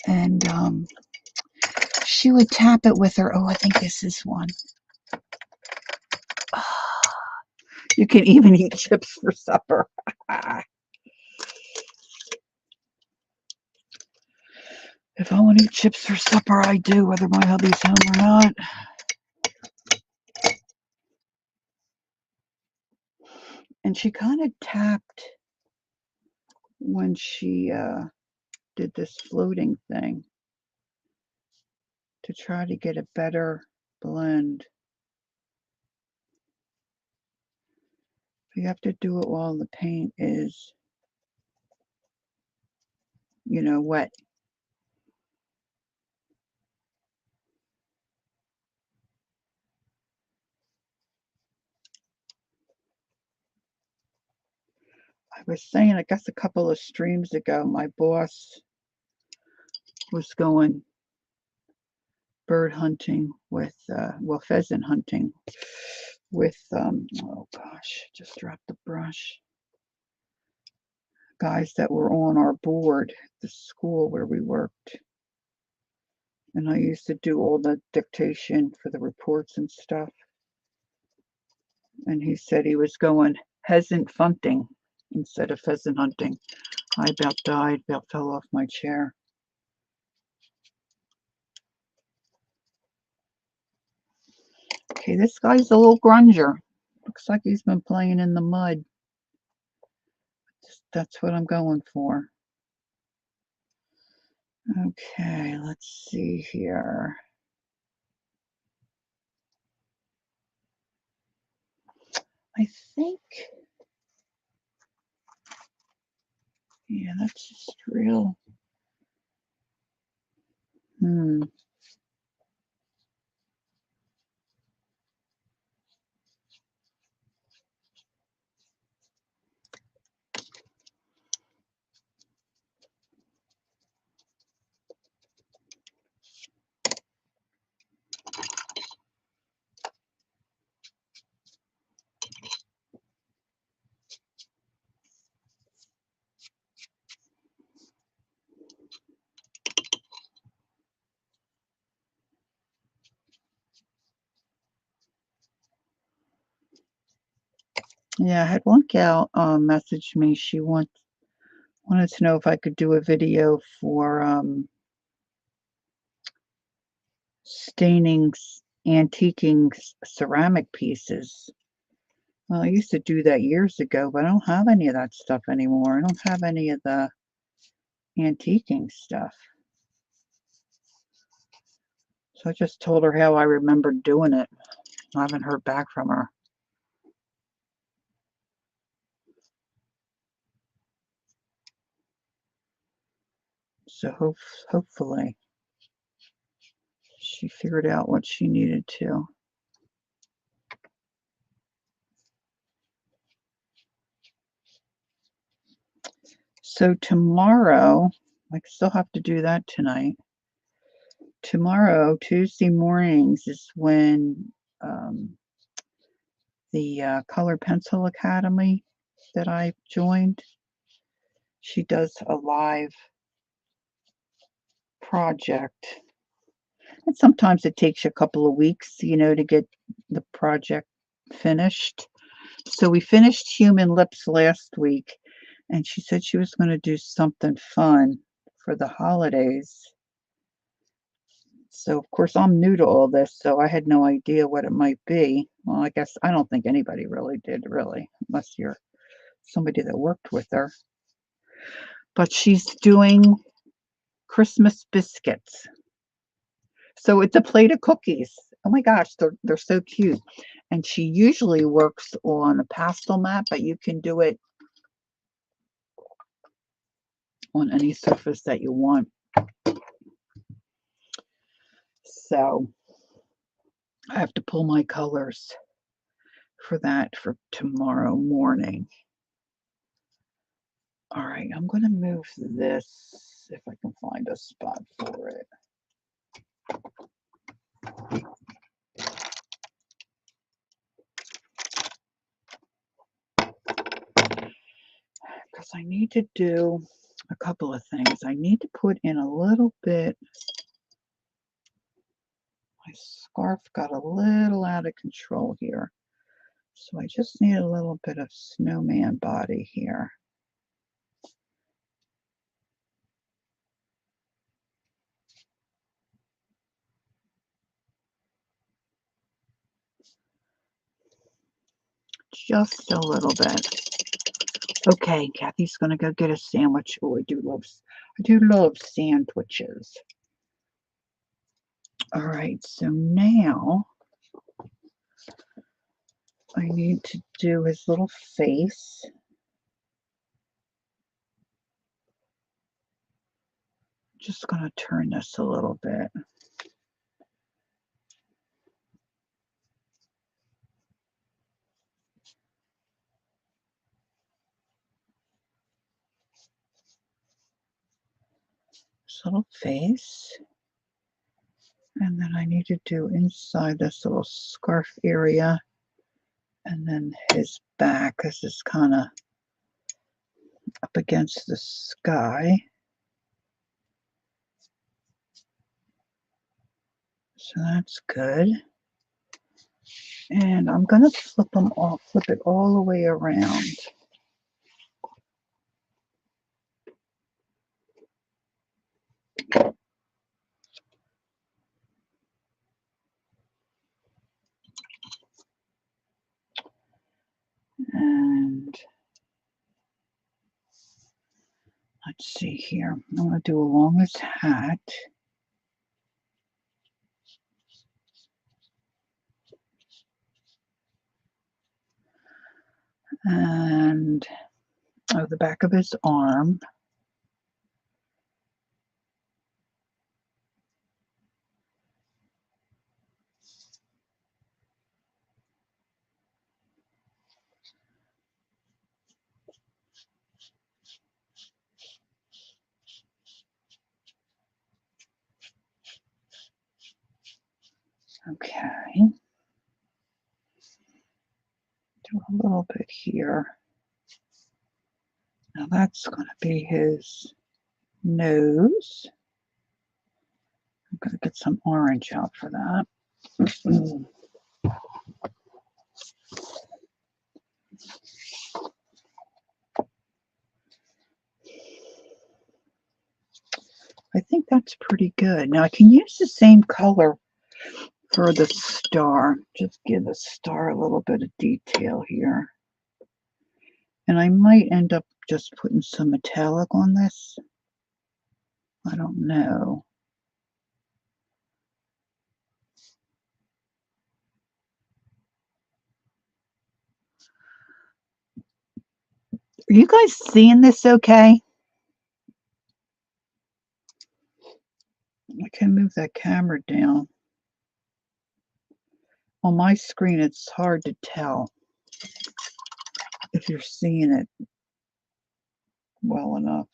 And she would tap it with her. Oh, I think this is one. You can even eat chips for supper. If I want to eat chips for supper, I do, whether my hubby's home or not. And she kind of tapped when she did this floating thing to try to get a better blend. You have to do it while the paint is, wet. I was saying, I guess a couple of streams ago, my boss was going bird hunting with, pheasant hunting with, oh gosh, just dropped the brush. Guys that were on our board, the school where we worked. And I used to do all the dictation for the reports and stuff. And he said he was going pheasant hunting instead of pheasant hunting. I about died, about fell off my chair. Okay, this guy's a little grunger. Looks like he's been playing in the mud. That's what I'm going for. Okay, let's see here. I think, yeah, that's just real. Yeah, I had one gal message me. She wants Wanted to know if I could do a video for staining, antiquing ceramic pieces. Well, I used to do that years ago, but I don't have any of that stuff anymore. I don't have any of the antiquing stuff. So I just told her how I remembered doing it. I haven't heard back from her. So hopefully she figured out what she needed to. So tomorrow, I still have to do that tonight. Tomorrow, Tuesday mornings, is when the Color Pencil Academy that I joined, she does a live project. And sometimes it takes you a couple of weeks, to get the project finished. So we finished Human Lips last week, and she said she was going to do something fun for the holidays. So, of course, I'm new to all this, so I had no idea what it might be. Well, I guess I don't think anybody really did, really, unless you're somebody that worked with her. But she's doing Christmas biscuits. So it's a plate of cookies. Oh my gosh, they're so cute. And she usually works on a pastel mat, but you can do it on any surface that you want. So I have to pull my colors for that for tomorrow morning. All right, I'm going to move this if I can find a spot for it. Because I need to do a couple of things. I need to put in a little bit. My scarf got a little out of control here. So I just need a little bit of snowman body here. Just a little bit. Okay, Kathy's gonna go get a sandwich. Oh, I do love sandwiches. All right, so now I need to do his little face. Just gonna turn this a little bit. This little face. And then I need to do inside this little scarf area. And then his back. This is kind of up against the sky. So that's good. And I'm going to flip it all the way around. And let's see here. I'm going to do along his hat. And the back of his arm. Okay. Do a little bit here. Now that's going to be his nose. I'm going to get some orange out for that. think that's pretty good. Now I can use the same color for the star. Just give the star a little bit of detail here. And I might end up just putting some metallic on this. I don't know. Are you guys seeing this okay? I can move that camera down. On my screen, it's hard to tell if you're seeing it well enough.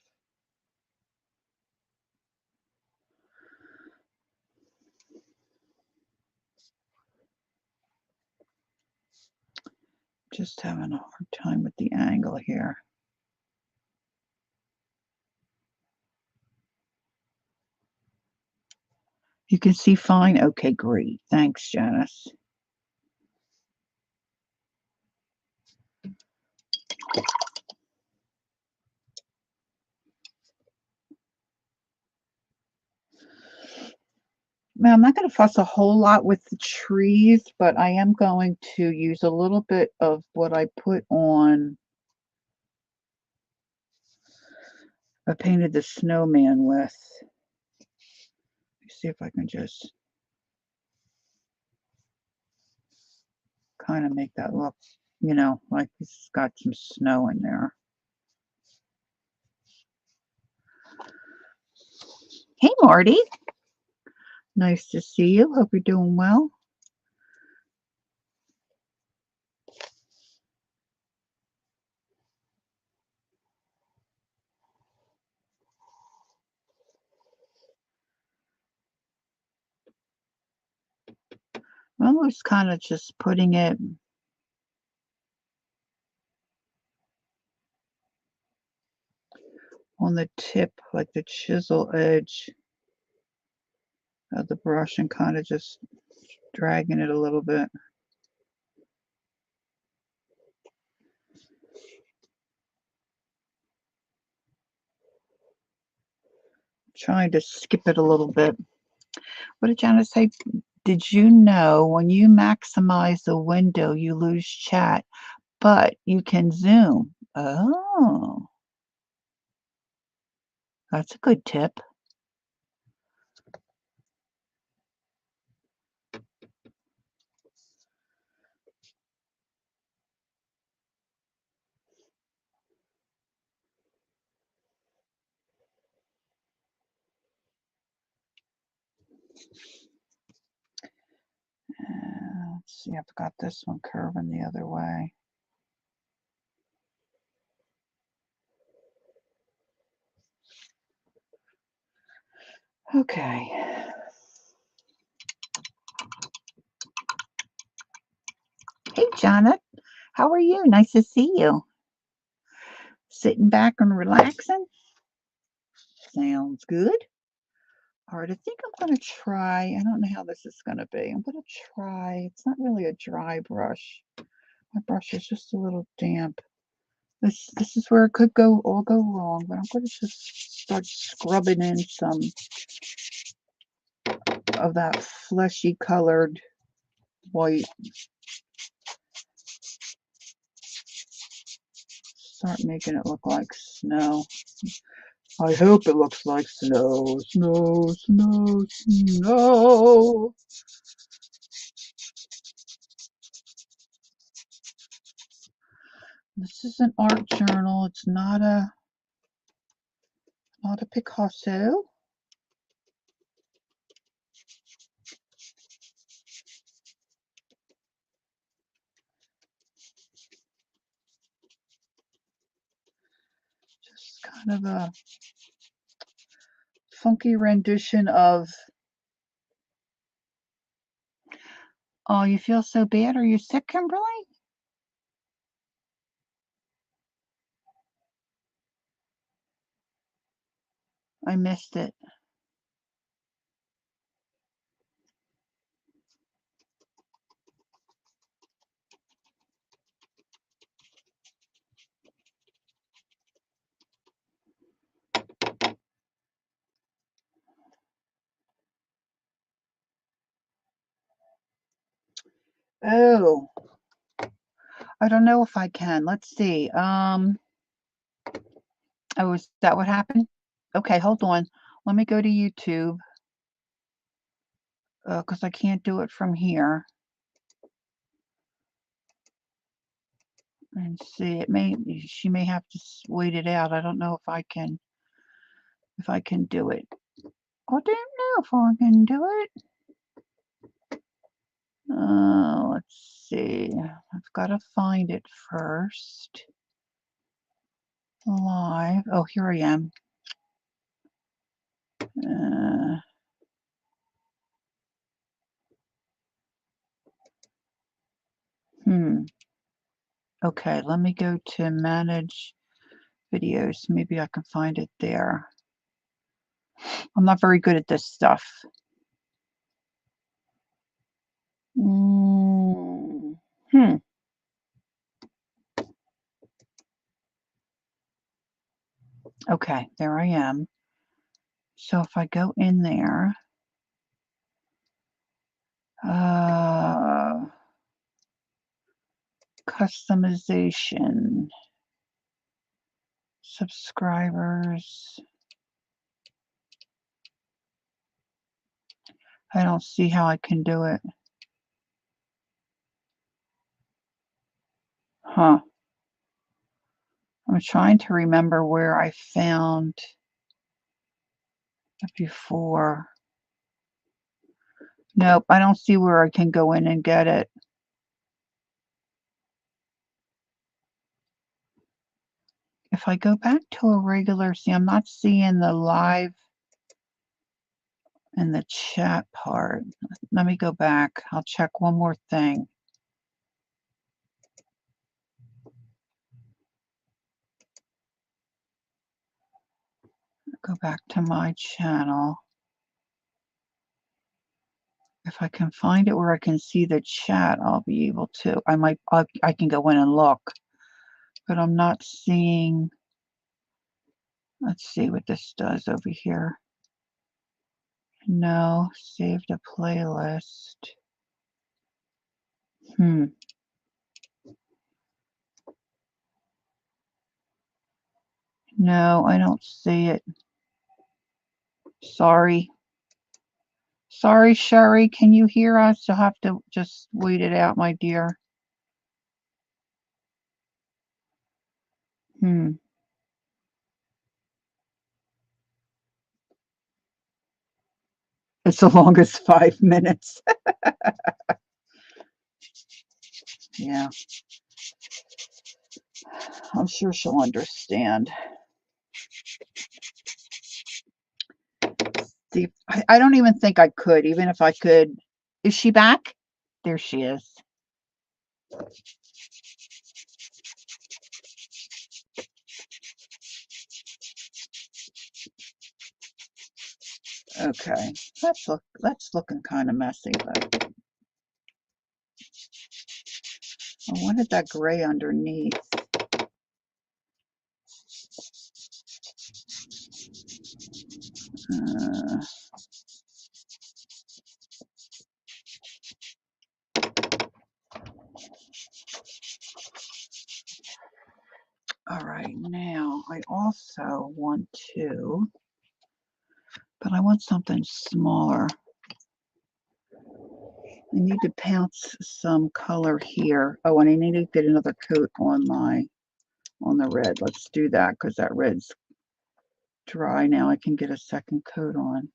Just having a hard time with the angle here. You can see fine? Okay, great. Thanks, Janice. Now, I'm not going to fuss a whole lot with the trees, but I am going to use a little bit of what I put on. I painted the snowman with. Let me see if I can just kind of make that look, like it's got some snow in there. Hey, Marty. Nice to see you. Hope you're doing well. I was kind of just putting it on the tip, like the chisel edge of the brush, and kind of just dragging it a little bit. Trying to skip it a little bit. What did Janice say? Did you know when you maximize the window, you lose chat, but you can zoom? Oh, that's a good tip. Let's see, I've got this one curving the other way. Okay. Hey, Janet. How are you? Nice to see you. Sitting back and relaxing? Sounds good. All right, I think I'm going to try. I don't know how this is going to be. I'm going to try. It's not really a dry brush. My brush is just a little damp. This is where it could all go wrong, but I'm going to just start scrubbing in some of that fleshy colored white. Start making it look like snow. I hope it looks like snow, snow, snow, snow. This is an art journal. It's not a Picasso. Just kind of a funky rendition of. Oh, you feel so bad? Are you sick, Kimberly? I missed it. Oh, I don't know if I can. Let's see. Oh, is that what happened? Okay, hold on. Let me go to YouTube, because I can't do it from here. And see, she may have to wait it out. I don't know if I can do it. I don't know if I can do it. Let's see. I've got to find it first. Live. Oh, here I am. Uh, hmm. Okay, let me go to manage videos. Maybe I can find it there. I'm not very good at this stuff. Mm, hmm. Okay, there I am. So if I go in there, uh, customization, subscribers. I don't see how I can do it. Huh. I'm trying to remember where I found it before. Nope, I don't see where I can go in and get it. If I go back to a regular, see, I'm not seeing the live and the chat part. Let me go back. I'll check one more thing. Go back to my channel. If I can find it where I can see the chat, I'll be able to. I can go in and look, but I'm not seeing. Let's see what this does over here. No, saved a playlist. No, I don't see it. Sorry. Sorry, Sherry. Can you hear us? You'll have to just wait it out, my dear. It's the longest 5 minutes. Yeah, I'm sure she'll understand. See, I don't even think I could, even if I could. Is she back? There she is. Okay, that's looking kind of messy, but I wanted that gray underneath. Uh, all right, now I also want to, but I want something smaller. I need to pounce some color here. Oh, and I need to get another coat on the red. Let's do that because that red's dry now. I can get a second coat on.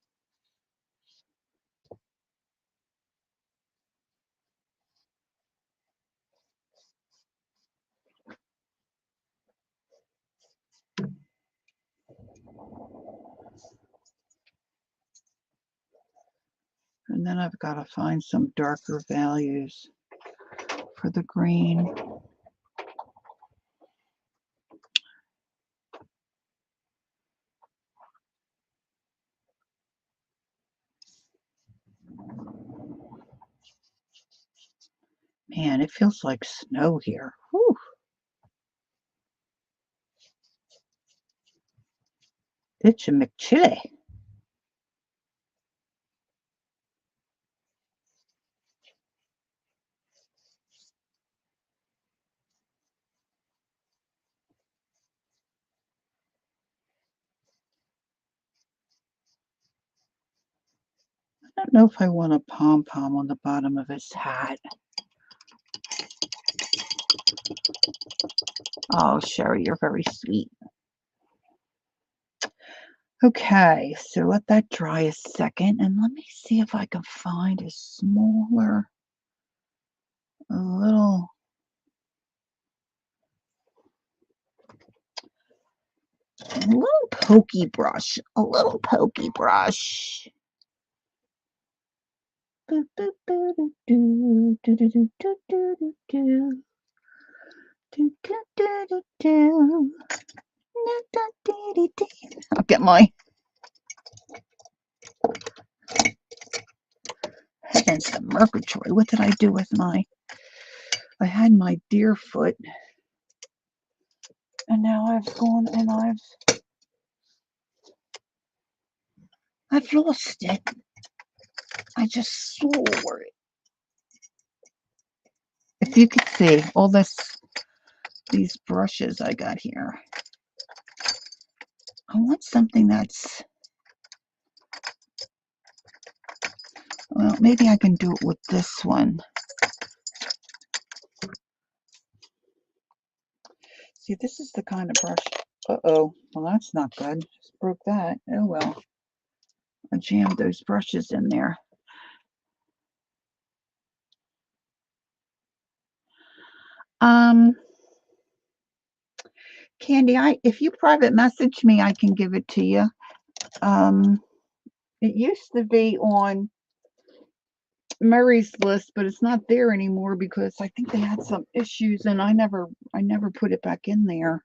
And then I've got to find some darker values for the green. Man, it feels like snow here. Whew. It's a McChilly. don't know if I want a pom-pom on the bottom of his hat. Oh, Sherry, you're very sweet. Okay, so let that dry a second, and let me see if I can find a smaller, a little pokey brush, a little pokey brush. I'll get my heavens to Murgatroyd. What did I do with my? I had my deer foot, and now I've gone and I've lost it. I just swore it. If you could see all these brushes I got here. I want something that's, well, maybe I can do it with this one. See, this is the kind of brush. Uh-oh. Well, that's not good. Just broke that. Oh, well. I jammed those brushes in there. Candy, if you private message me, I can give it to you. It used to be on Murray's list, but it's not there anymore because I think they had some issues, and I never put it back in there.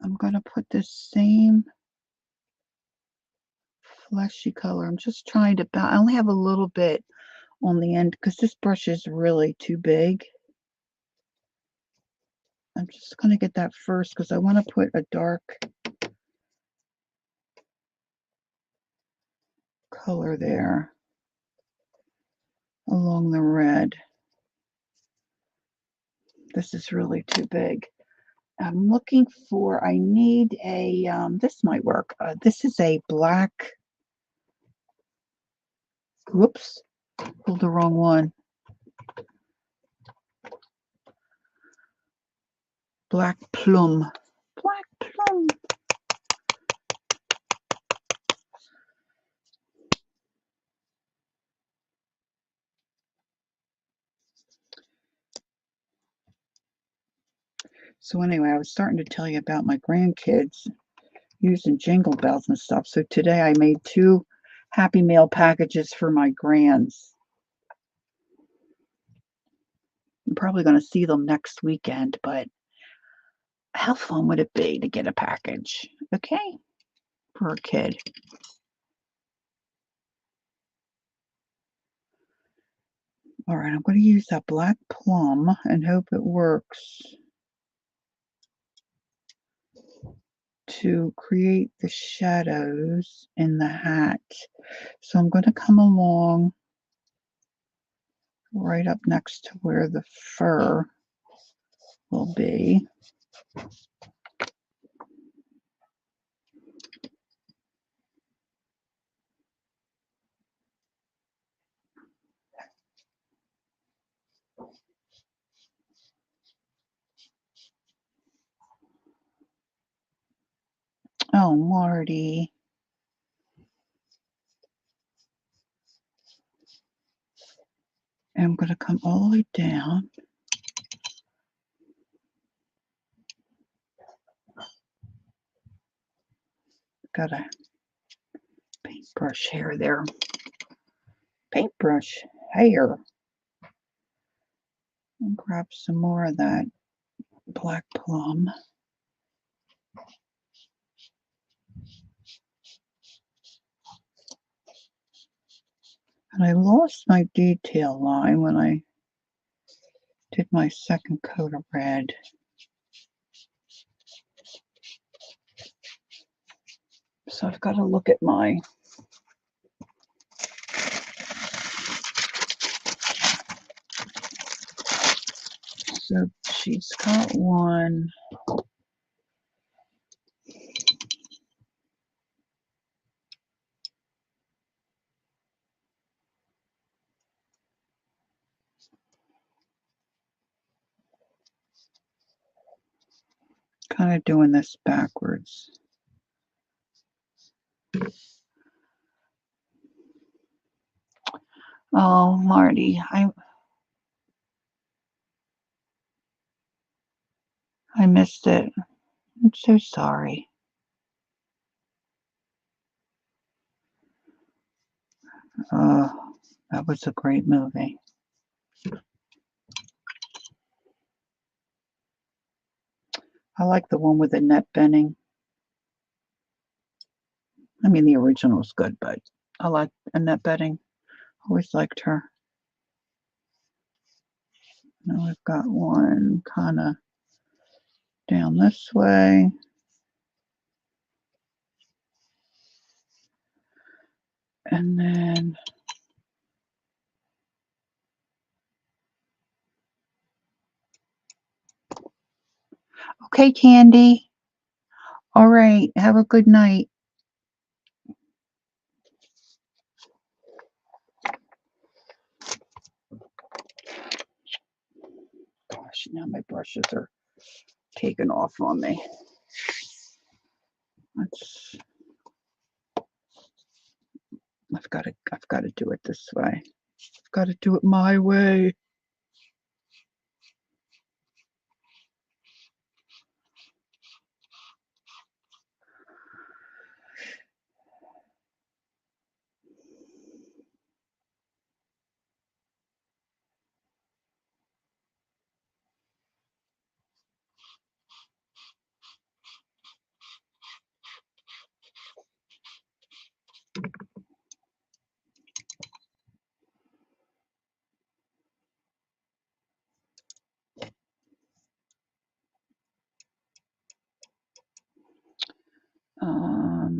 I'm gonna put this same fleshy color. I'm just trying to, I only have a little bit on the end because this brush is really too big. I'm just going to get that first because I want to put a dark color there along the red. This is really too big. I'm looking for, I need a, this might work. This is a black, whoops, pulled the wrong one. Black plum. Black plum. So anyway, I was starting to tell you about my grandkids using Jingle Bells and stuff. So today I made 2 Happy Meal packages for my grands. I'm probably going to see them next weekend, but how fun would it be to get a package, okay, for a kid? All right, I'm going to use that black plum and hope it works to create the shadows in the hat. So I'm going to come along right up next to where the fur will be. Oh, Marty. And I'm going to come all the way down. Got a paintbrush hair there. Paintbrush hair. And grab some more of that black plum. And I lost my detail line when I did my second coat of red. So I've got to look at my So she's got one. Kind of doing this backwards. Oh, Marty, I missed it. I'm so sorry. That was a great movie. I like the one with Annette Bening. I mean, the original was good, but I like Annette Bening. Always liked her. Now I've got one kind of down this way. And then okay, Candy. All right, have a good night. Gosh, now my brushes are taking off on me. I've got to do it this way. I've got to do it my way.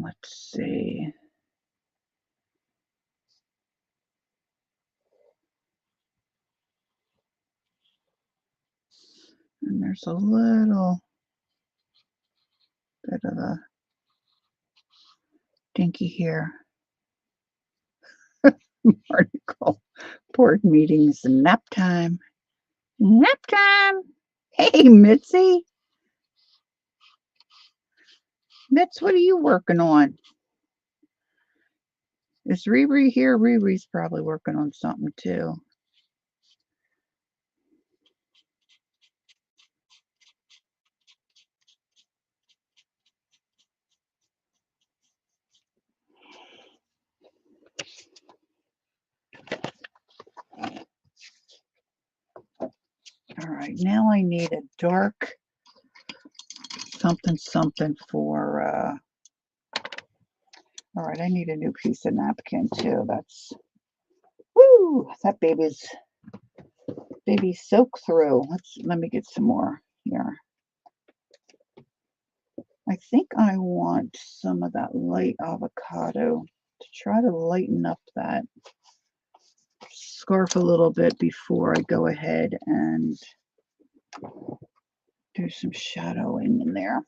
Let's see. And there's a little bit of a dinky here. Article. Board meetings, nap time. Nap time. Hey, Mitzi. Mitz, what are you working on? Is Riri here? Riri's probably working on something too. All right, now I need a dark something for, all right, I need a new piece of napkin too. That's, woo, that baby soak through. Let me get some more here. I think I want some of that light avocado to try to lighten up that scarf a little bit before I go ahead and do some shadowing in there.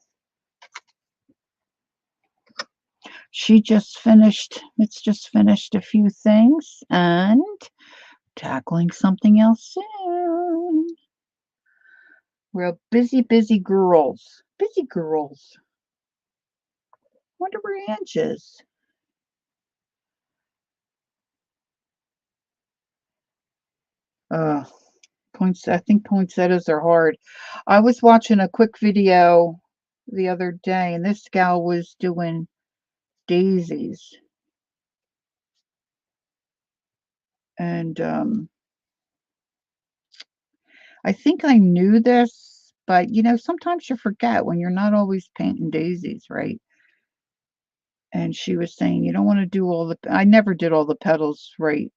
It's just finished a few things and tackling something else soon. We're busy girls. Busy girls. Wonder where Ange is. I think poinsettias are hard. I was watching a quick video the other day, and this gal was doing daisies. And I think I knew this, but sometimes you forget when you're not always painting daisies, right? And she was saying you don't want to do I never did all the petals right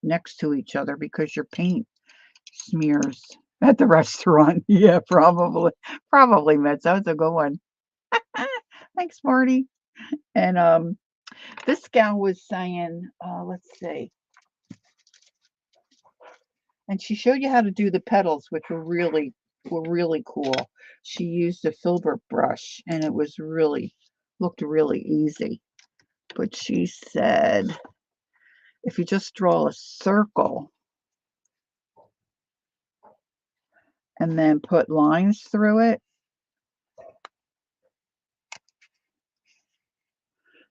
next to each other because your paint smears at the restaurant. Yeah, probably. Probably, Mitz. That was a good one. Thanks, Marty. And this gal was saying, let's see. And she showed you how to do the petals, which were really cool. She used a filbert brush, and it was looked really easy. But she said, if you just draw a circle and then put lines through it,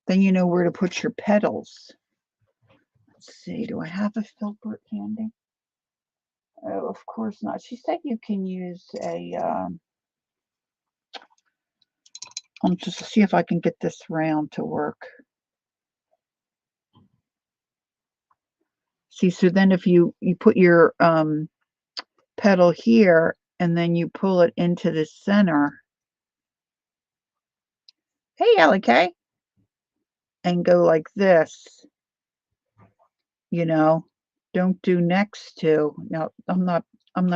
then you know where to put your petals. Let's see, do I have a filbert handy? Oh, of course not. She said you can use a, I'll just see if I can get this round to work. See, so then if you put your petal here and then you pull it into the center. Hey, Allie, and go like this, you know, don't do next to. Now, I'm not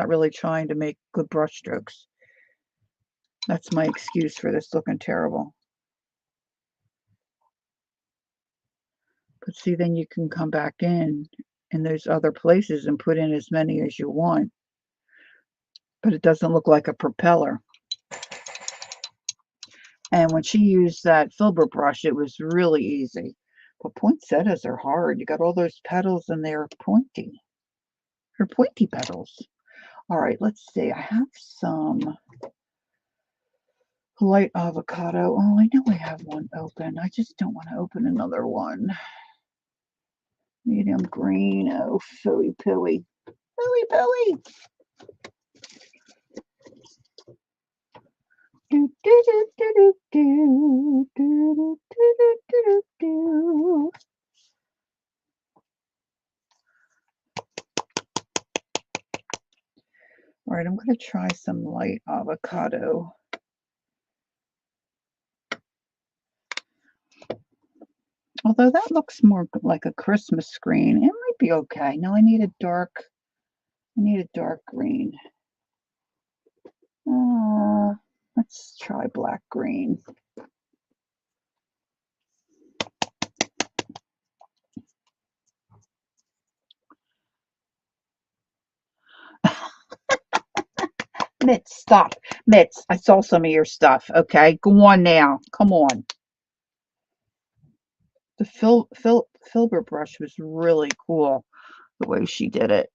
really trying to make good brush strokes. That's my excuse for this looking terrible. But see, then you can come back in those other places and put in as many as you want. But it doesn't look like a propeller. And when she used that filbert brush, it was really easy. But poinsettias are hard. You got all those petals and they're pointy. They're pointy petals. All right, let's see. I have some light avocado. Oh, I know I have one open. I just don't want to open another one. Medium green. Oh, philly pilly. Philly pilly. Do, do, do, do, do, do, do, do, do, do. All right, I'm going to try some light avocado. Although that looks more like a Christmas screen, it might be okay. No, I need a dark green. Let's try black green. Mitz, stop. Mitz, I saw some of your stuff. Okay, go on now. Come on. The filbert brush was really cool, the way she did it.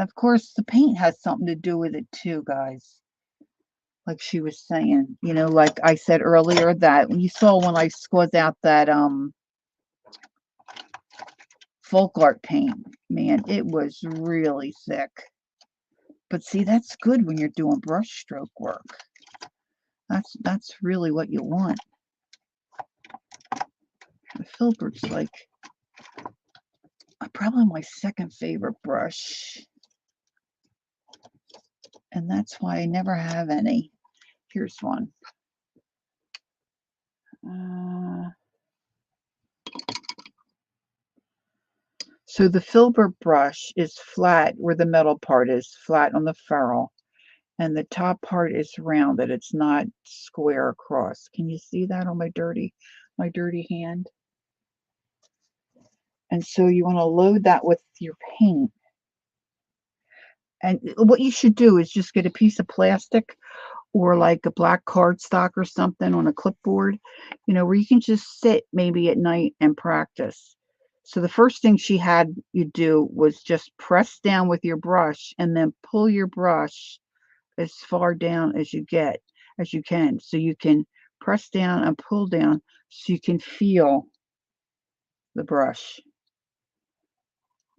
Of course, the paint has something to do with it too, guys. Like she was saying, you know, like I said earlier, that when you saw when I squazzed out that folk art paint, man, it was really thick. But see, that's good when you're doing brush stroke work. That's really what you want. The filbert's like probably my second favorite brush. And that's why I never have any. Here's one. So the filbert brush is flat where the metal part is, flat on the ferrule. And the top part is rounded. It's not square across. Can you see that on my dirty hand? And so you want to load that with your paint. And what you should do is just get a piece of plastic or like a black cardstock or something on a clipboard, you know, where you can just sit maybe at night and practice. So the first thing she had you do was just press down with your brush and then pull your brush as far down as you can. So you can press down and pull down so you can feel the brush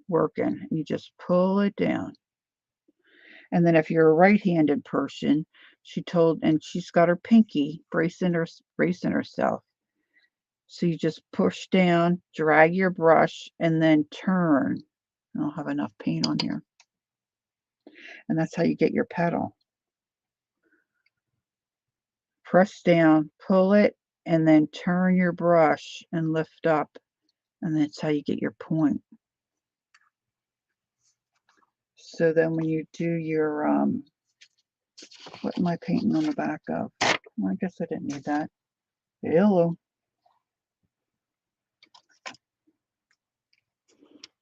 working. You just pull it down. And then if you're a right-handed person, she's got her pinky bracing herself. So you just push down, drag your brush, and then turn. I don't have enough paint on here. And that's how you get your petal. Press down, pull it, and then turn your brush and lift up. And that's how you get your point. So then when you do your, what am I painting on the back of? Well, I guess I didn't need that. Hello.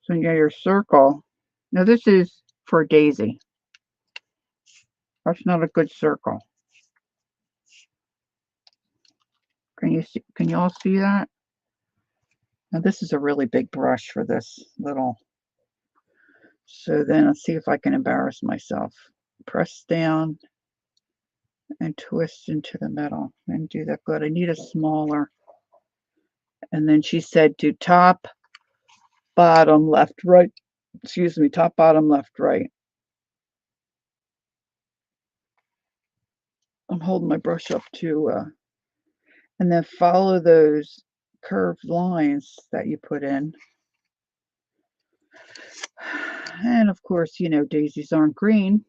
So you got your circle. Now this is for Daisy. That's not a good circle. Can you see? Can you all see that? Now this is a really big brush for this little. So then let's see if I can embarrass myself. Press down and twist into the middle and do that good. I need a smaller. And then she said do top, bottom, left, right. Excuse me, top, bottom, left, right. I'm holding my brush up to, and then follow those curved lines that you put in. And of course, you know, daisies aren't green.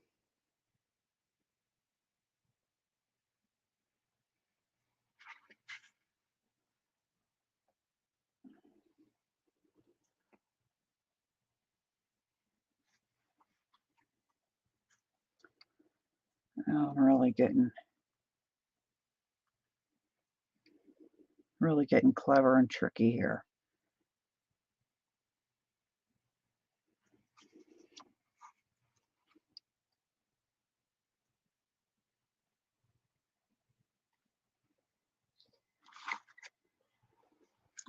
Oh, I'm really getting clever and tricky here.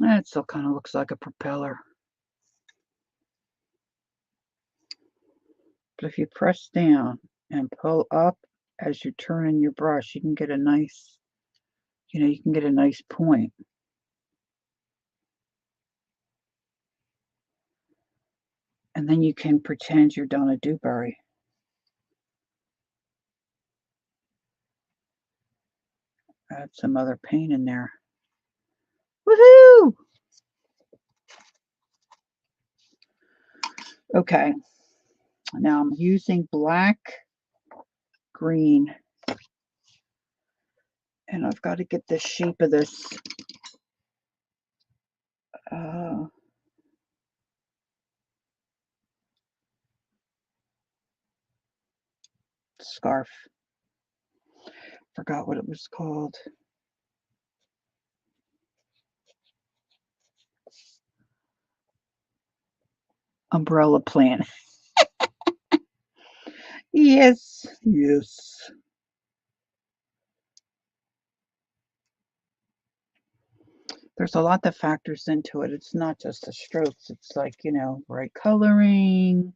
It still kind of looks like a propeller. But if you press down and pull up as you turn in your brush, you can get a nice, you know, you can get a nice point. And then you can pretend you're Donna Dewberry. Add some other paint in there. Woohoo! Okay, now I'm using black, green, and I've got to get the shape of this scarf. Forgot what it was called. Umbrella plant. Yes, yes. There's a lot that factors into it. It's not just the strokes. It's like, you know, right coloring.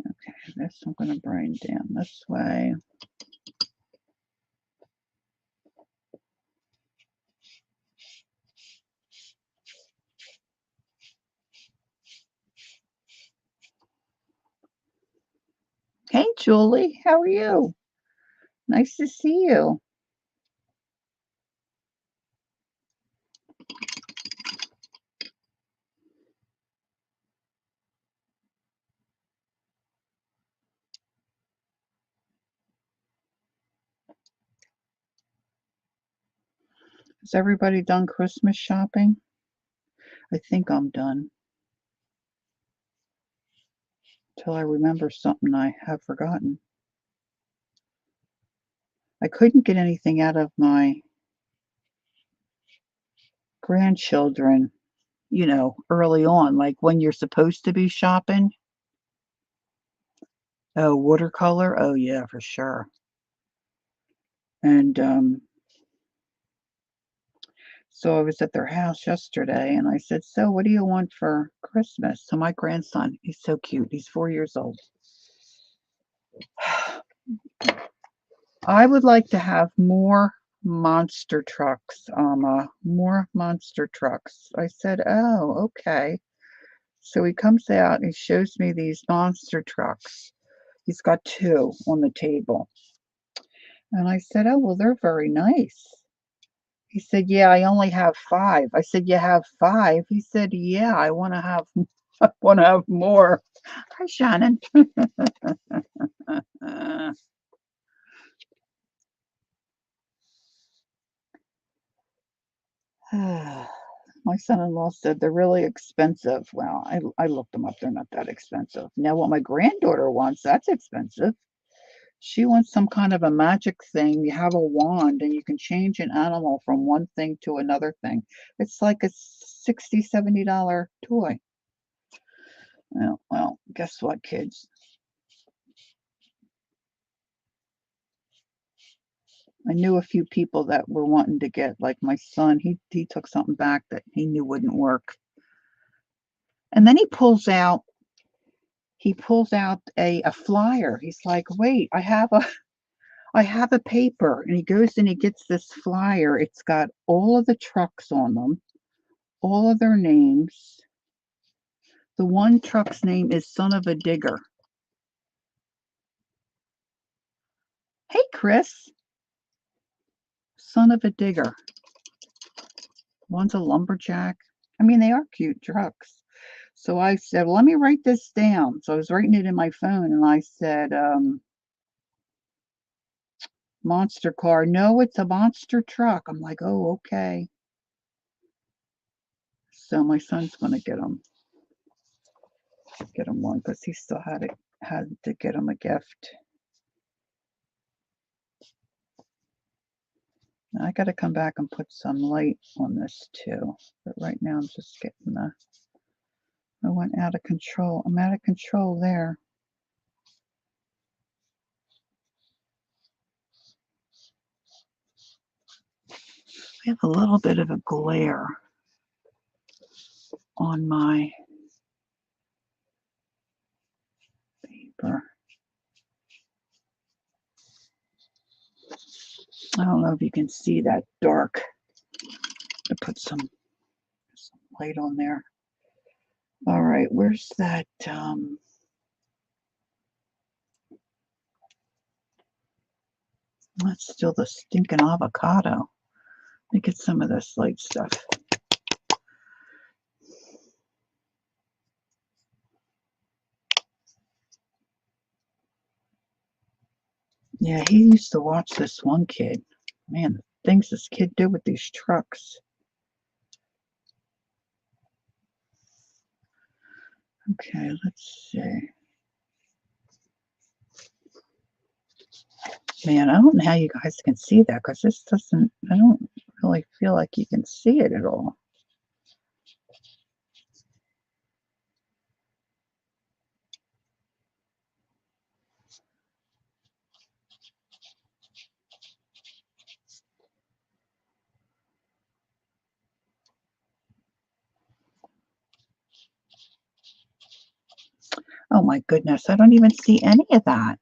Okay, this I'm going to bring down this way. Hey, Julie, how are you? Nice to see you. Is everybody done Christmas shopping? I think I'm done. Till I remember something I have forgotten. I couldn't get anything out of my grandchildren, you know, early on, like when you're supposed to be shopping. Oh, watercolor? Oh, yeah, for sure. And so I was at their house yesterday and I said, so what do you want for Christmas? So my grandson, he's so cute. He's 4 years old. I would like to have more monster trucks, more monster trucks. I said, oh, okay. So he comes out and he shows me these monster trucks. He's got two on the table. And I said, oh, well, they're very nice. He said, yeah, I only have five. I said, you have five? He said, yeah, I want to have, I want to have more. Hi, Shannon. My son-in-law said they're really expensive. Well, I looked them up. They're not that expensive. Now, what my granddaughter wants, that's expensive. She wants some kind of a magic thing. You have a wand and you can change an animal from one thing to another thing. It's like a $60, $70 toy. Well, guess what, kids? I knew a few people that were wanting to get, like my son, he took something back that he knew wouldn't work. And then he pulls out a flyer. He's like, "Wait, I have a paper." And he goes and he gets this flyer. It's got all of the trucks on them, all of their names. The one truck's name is Son of a Digger. Hey, Chris, Son of a Digger. One's a lumberjack. I mean, they are cute trucks. So I said, well, let me write this down. So I was writing it in my phone and I said, monster car. No, it's a monster truck. I'm like, oh, okay. So my son's going to get him one because he still had to get him a gift. Now I got to come back and put some light on this too. But right now I'm just getting I went out of control. I'm out of control there. I have a little bit of a glare on my paper. I don't know if you can see that dark. To put some light on there. All right, where's that? That's still the stinking avocado. Let me get some of this light stuff. Yeah, he used to watch this one kid. Man, the things this kid did with these trucks. Okay, let's see. Man, I don't know how you guys can see that because this doesn't, I don't really feel like you can see it at all. Oh my goodness, I don't even see any of that.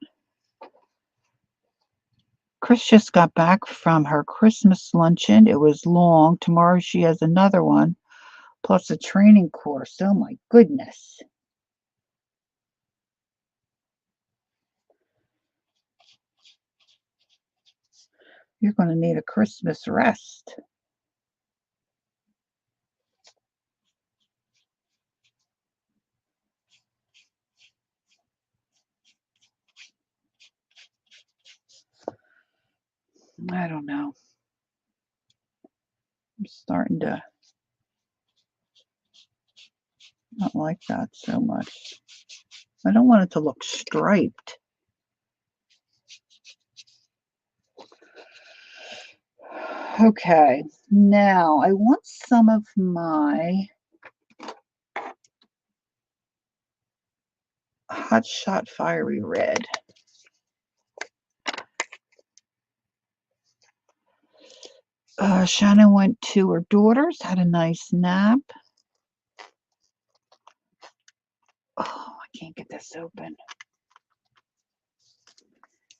Chris just got back from her Christmas luncheon. It was long. Tomorrow she has another one, plus a training course. Oh my goodness. You're going to need a Christmas rest. I don't know. I'm starting to not like that so much. I don't want it to look striped. Okay, now I want some of my Hot Shot Fiery Red. Shannon went to her daughter's, had a nice nap. Oh, I can't get this open.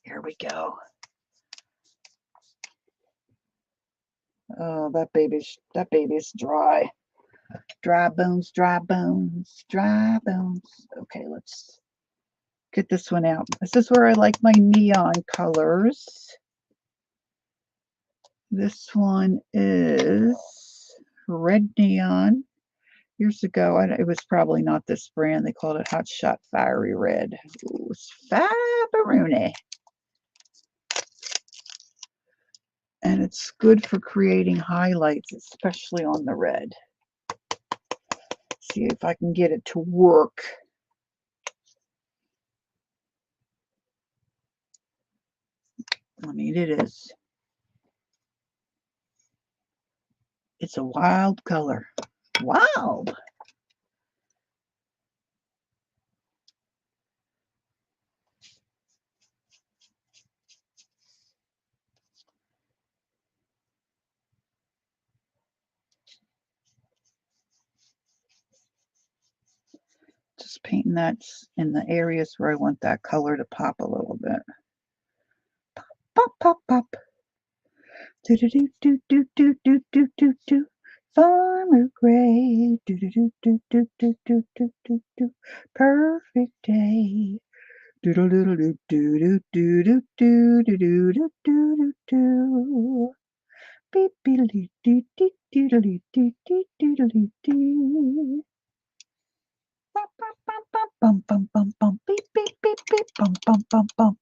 Here we go. Oh, that baby's dry. Dry bones, dry bones, dry bones. Okay, let's get this one out. This is where I like my neon colors. This one is red neon. Years ago, it was probably not this brand. They called it Hot Shot Fiery Red. Ooh, it's fabaroonie. And it's good for creating highlights, especially on the red. See if I can get it to work. I mean, it's a wild color. Wild. painting that in the areas where I want that color to pop a little bit. Pop, pop, pop. Do do do do do do do do do do. Farmer Gray. Do do do do do do do do do do. Perfect day. Do do do do do do do do do do do do do do. Beep beep dee dee dee dee dee dee dee dee dee. Bum bum bum bum bum bum bum beep beep beep beep bum bum bum bum.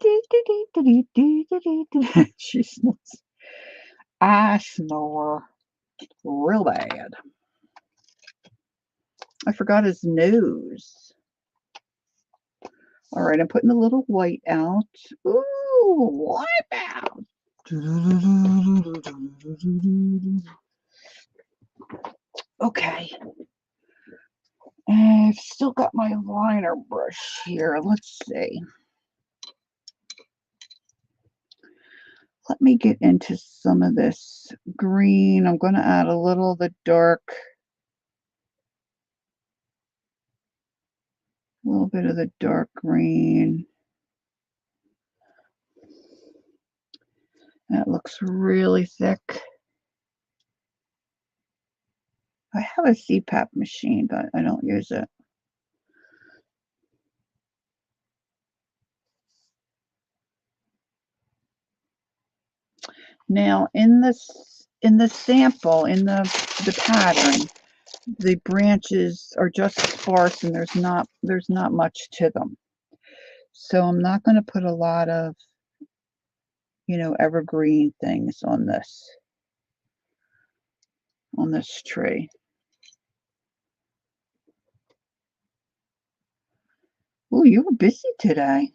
Dee dee dee dee dee dee dee dee. She snores. I snore real bad. I forgot his nose. All right, I'm putting a little white out. Ooh, wipe out. Okay. I've still got my liner brush here. Let's see. Let me get into some of this green. I'm going to add a little of the dark. A little bit of the dark green. That looks really thick. I have a CPAP machine, but I don't use it. Now, in the sample, in the pattern, the branches are just sparse and there's not much to them. So I'm not going to put a lot of, evergreen things on this tree. Oh, you were busy today.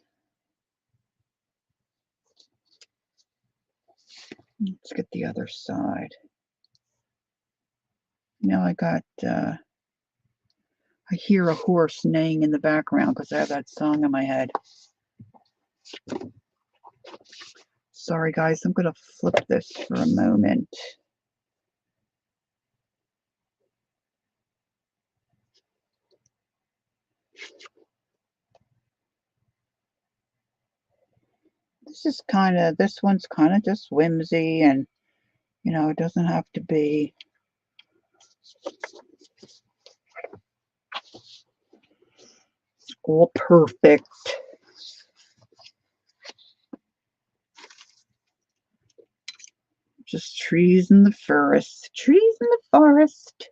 Let's get the other side. Now I hear a horse neighing in the background because I have that song in my head. Sorry, guys, I'm going to flip this for a moment. This one's kind of just whimsy, and, it doesn't have to be all perfect. Just trees in the forest. Trees in the forest.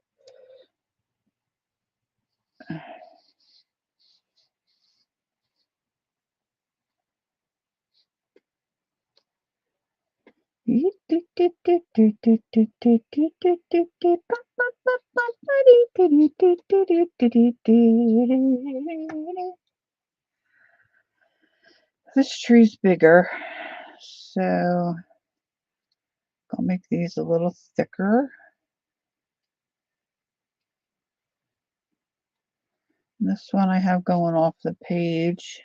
This tree's bigger, so I'll make these a little thicker. This one I have going off the page.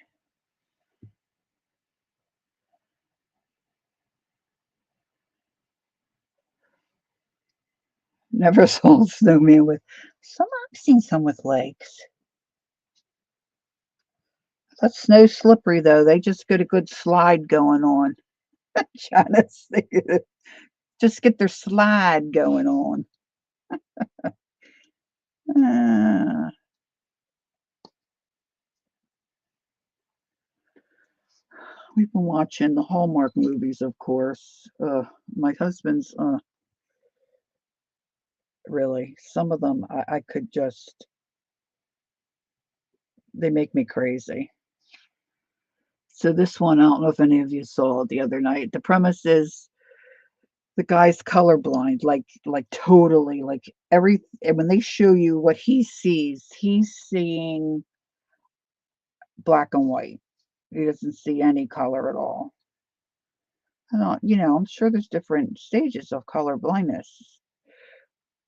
Never saw a snowman with some. I've seen some with legs. That snow's slippery though. They just get a good slide going on. Janice, just get their slide going on. We've been watching the Hallmark movies, of course. My husband's really, some of them I could just, they make me crazy. So this one, I don't know if any of you saw it the other night. The premise is the guy's colorblind, like totally, like and when they show you what he sees, he's seeing black and white. He doesn't see any color at all. I don't, I'm sure there's different stages of color blindness,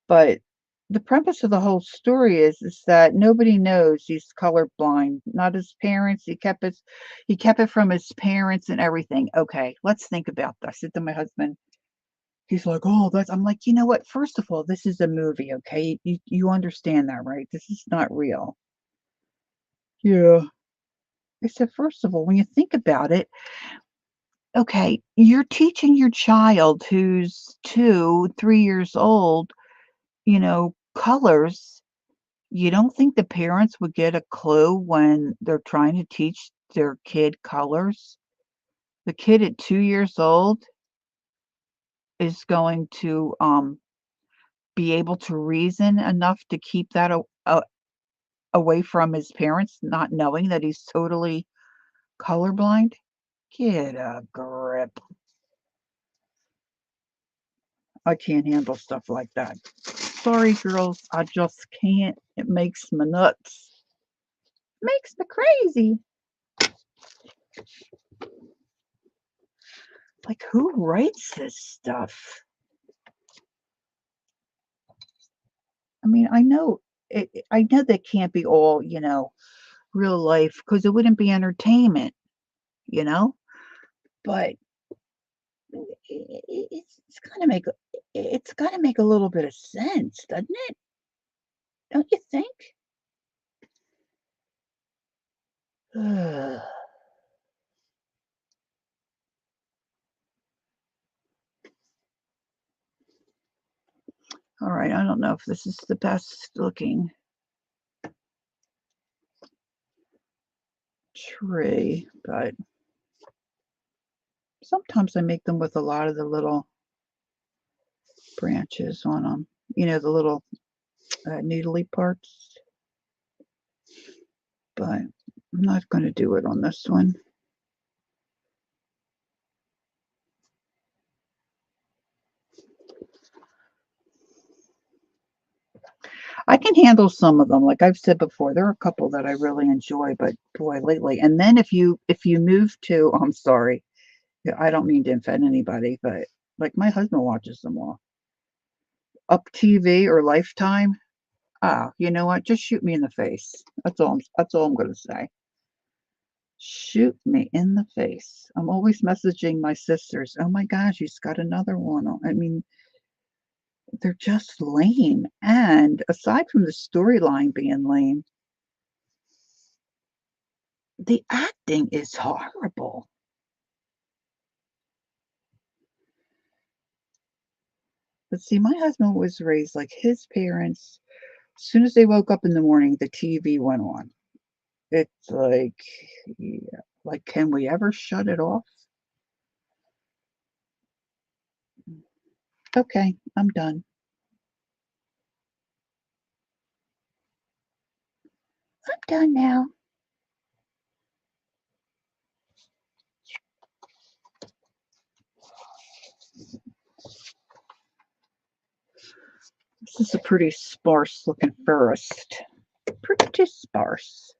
but the premise of the whole story is that nobody knows he's colorblind. Not his parents. He kept it from his parents and everything. Okay, let's think about that. I said to my husband, he's like, "Oh, that's." I'm like, you know what? First of all, this is a movie, okay? You understand that, right? This is not real. Yeah. I said, first of all, when you think about it, okay, you're teaching your child who's 2, 3 years old, colors. You don't think the parents would get a clue when they're trying to teach their kid colors? The kid at 2 years old is going to, be able to reason enough to keep that away from his parents, not knowing that he's totally colorblind? Get a grip. I can't handle stuff like that. Sorry, girls, I just can't. It makes me nuts. Makes me crazy. Like, who writes this stuff? I mean, I know they can't be all, real life because it wouldn't be entertainment, you know? But it's gotta make a little bit of sense, doesn't it? Don't you think? Ugh. All right, I don't know if this is the best looking tree, but sometimes I make them with a lot of the little branches on them. The little needly parts, but I'm not going to do it on this one. I can handle some of them. Like I've said before, there are a couple that I really enjoy, but boy, lately. And then if you move to, I'm sorry, yeah, I don't mean to offend anybody, but like my husband watches them all. Up TV or Lifetime. Ah, you know what? Just shoot me in the face. That's all I'm going to say. Shoot me in the face. I'm always messaging my sisters. Oh my gosh, he's got another one. I mean, they're just lame. And aside from the storyline being lame, the acting is horrible. But see, my husband was raised like his parents. As soon as they woke up in the morning, the TV went on. It's like, yeah, like, can we ever shut it off? Okay, I'm done. I'm done now. This is a pretty sparse looking forest. Pretty sparse.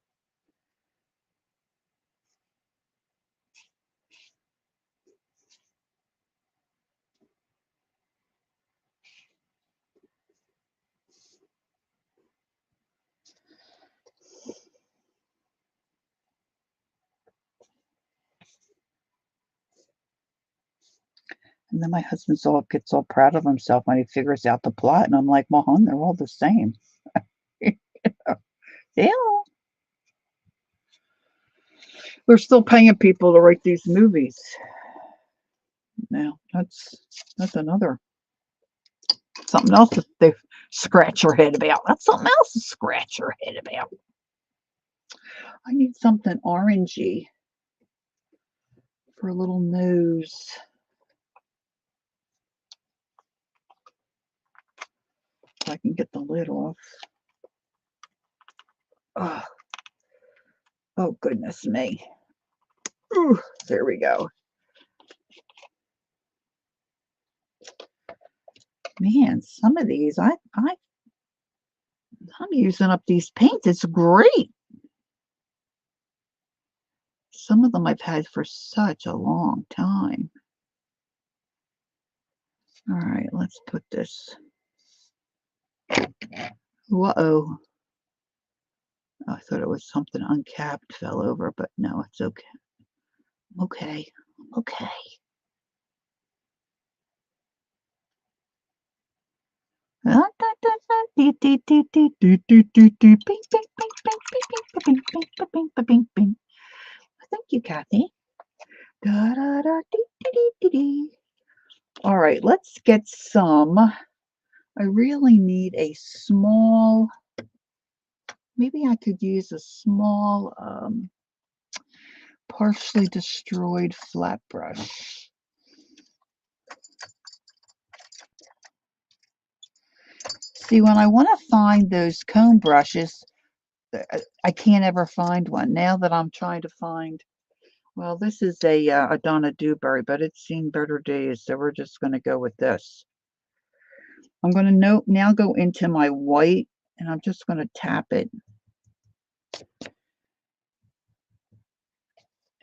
And then my husband's all gets all proud of himself when he figures out the plot, and I'm like, "Well, hon, they're all the same." Yeah, they're still paying people to write these movies. Now that's another something else that they scratch your head about. That's something else to scratch your head about. I need something orangey for a little nose. So I can get the lid off. Oh, oh goodness me. Ooh, there we go. Man, some of these I'm using up these paints. It's great. Some of them I've had for such a long time. All right, let's put this. Uh-oh. I thought it was something uncapped fell over, but no, it's okay. Okay. Okay. Bing, bing, bing, bing, bing. Thank you, Kathy. Da, da, da, dee, dee, dee, dee, dee. All right, let's get some. I really need a small, maybe I could use a small, partially destroyed flat brush. See, when I want to find those comb brushes, I can't ever find one. Now that I'm trying to find, well, this is a Donna Dewberry, but it's seen better days, so we're just going to go with this. I'm going to now go into my white, and I'm just going to tap it.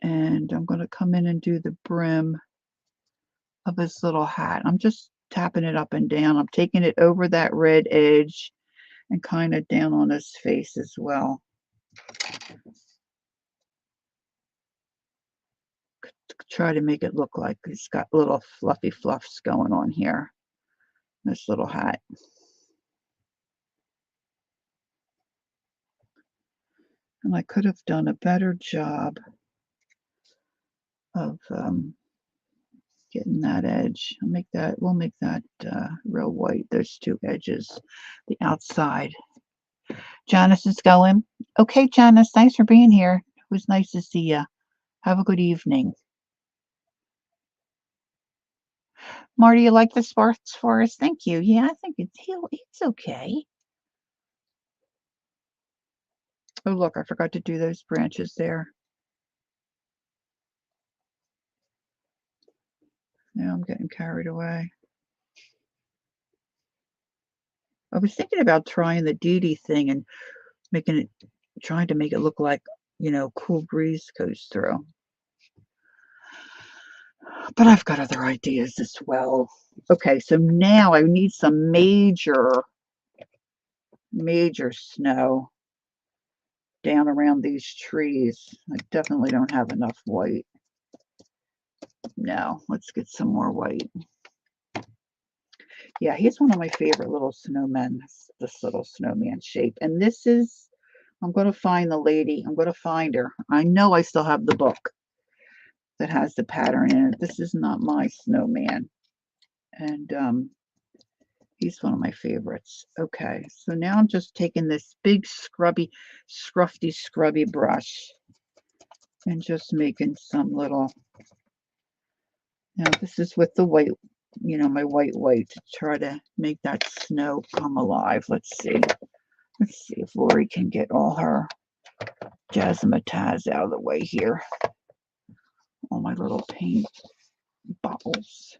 And I'm going to come in and do the brim of his little hat. I'm just tapping it up and down. I'm taking it over that red edge and kind of down on his face as well. Try to make it look like he's got little fluffy fluffs going on here. This little hat. And I could have done a better job of getting that edge. We'll make that real white, those two edges, the outside. Janice is going. Okay, Janice, thanks for being here. It was nice to see you. Have a good evening. Marty, you like the sparks for us? Thank you. Yeah, I think it's okay. Oh, look, I forgot to do those branches there. Now I'm getting carried away. I was thinking about trying the Dee Dee thing and trying to make it look like, cool breeze goes through. But I've got other ideas as well. Okay, so now I need some major snow down around these trees. I definitely don't have enough white. No, let's get some more white. Yeah, he's one of my favorite little snowmen, this little snowman shape. And this is, I'm going to find the lady. I'm going to find her. I know I still have the book that has the pattern in it. This is not my snowman. And he's one of my favorites. Okay, so now I'm just taking this big scrubby brush and just making some little, now this is with the white, my white to try to make that snow come alive. Let's see if Lori can get all her jazzmatazz out of the way here. All my little paint bottles.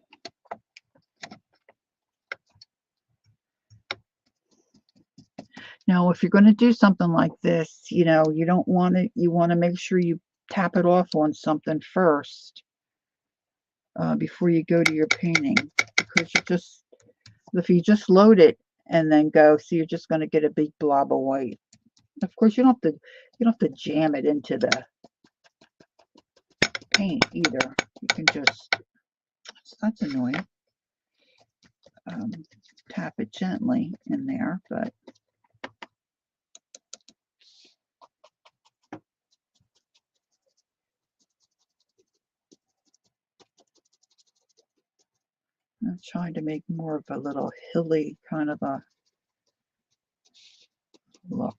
Now, if you're going to do something like this, you don't want to, you want to make sure you tap it off on something first before you go to your painting, because if you just load it and then go, so you're just going to get a big blob of white. Of course, you don't have to jam it into the paint either. You can just, that's annoying. Tap it gently in there, but I'm trying to make more of a little hilly kind of a look.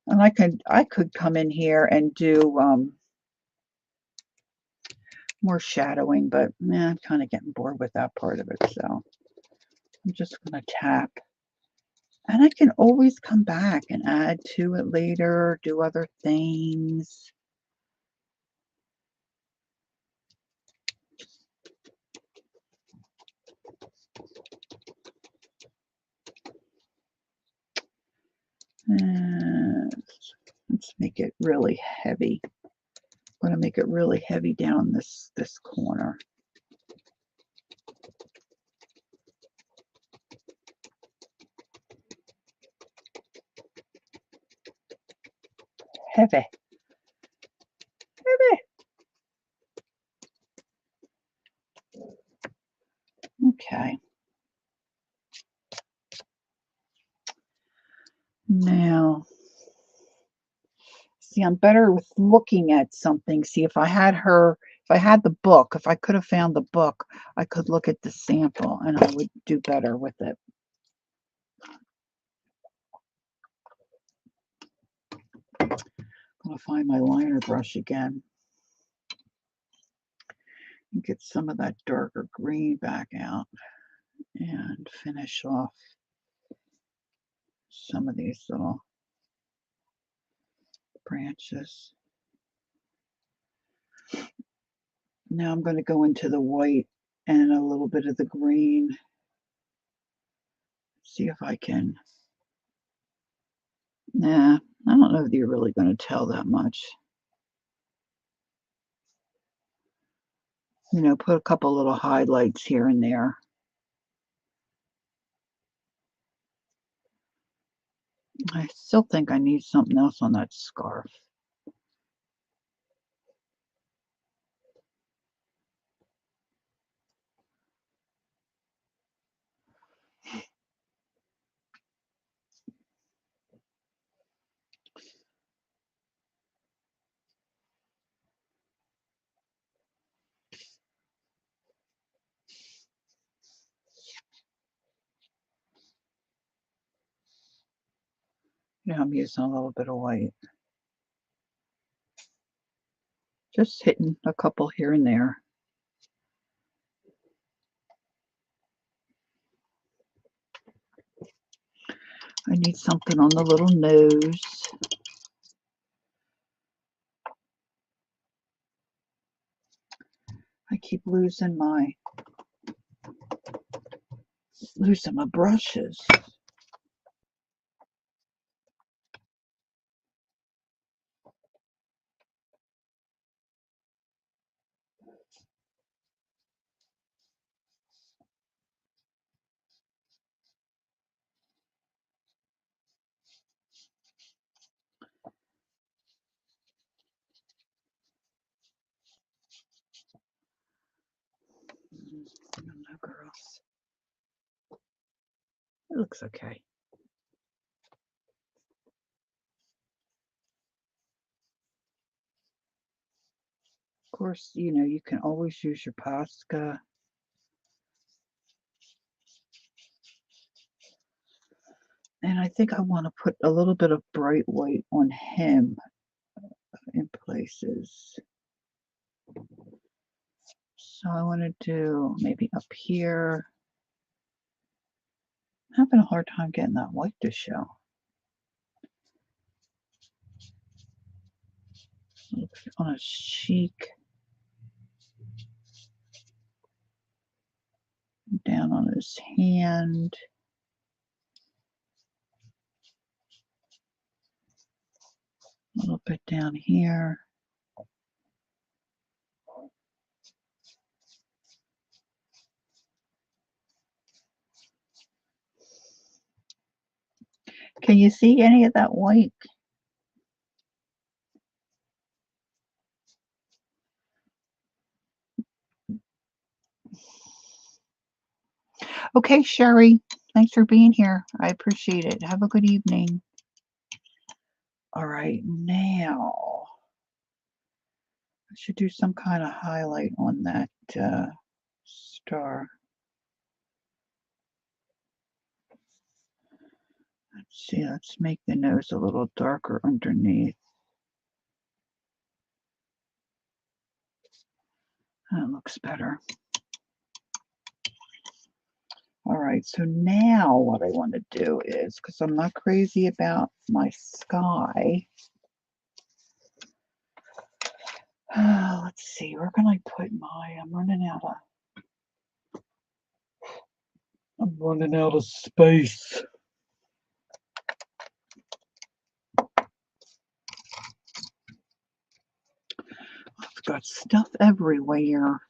And I could come in here and do more shadowing, but I'm kind of getting bored with that part of it. So I'm just going to tap. And I can always come back and add to it later, do other things. And let's make it really heavy. I'm going to make it really heavy down this corner. Heavy. Heavy. Okay. Now, See, I'm better with looking at something. See, if I had the book, if I could have found the book, I could look at the sample and I would do better with it. I'm going to find my liner brush again and get some of that darker green back out and finish off some of these little branches. Now I'm going to go into the white and a little bit of the green. See if I can. Nah, I don't know if you're really going to tell that much. You know, put a couple little highlights here and there. I still think I need something else on that scarf. Yeah, I'm using a little bit of white. Just hitting a couple here and there. I need something on the little nose. I keep losing my brushes. No, girls. It looks okay. Of course, you know, you can always use your Posca. And I think I want to put a little bit of bright white on him in places. So I want to do maybe up here. I'm having a hard time getting that white to show. On his cheek. Down on his hand. A little bit down here. Can you see any of that white? Okay, Sherry, thanks for being here. I appreciate it. Have a good evening. All right, now I should do some kind of highlight on that star. Let's see, let's make the nose a little darker underneath. That looks better. All right, so now what I want to do is, because I'm not crazy about my sky, let's see, where can I put I'm running out of space. I've got stuff everywhere.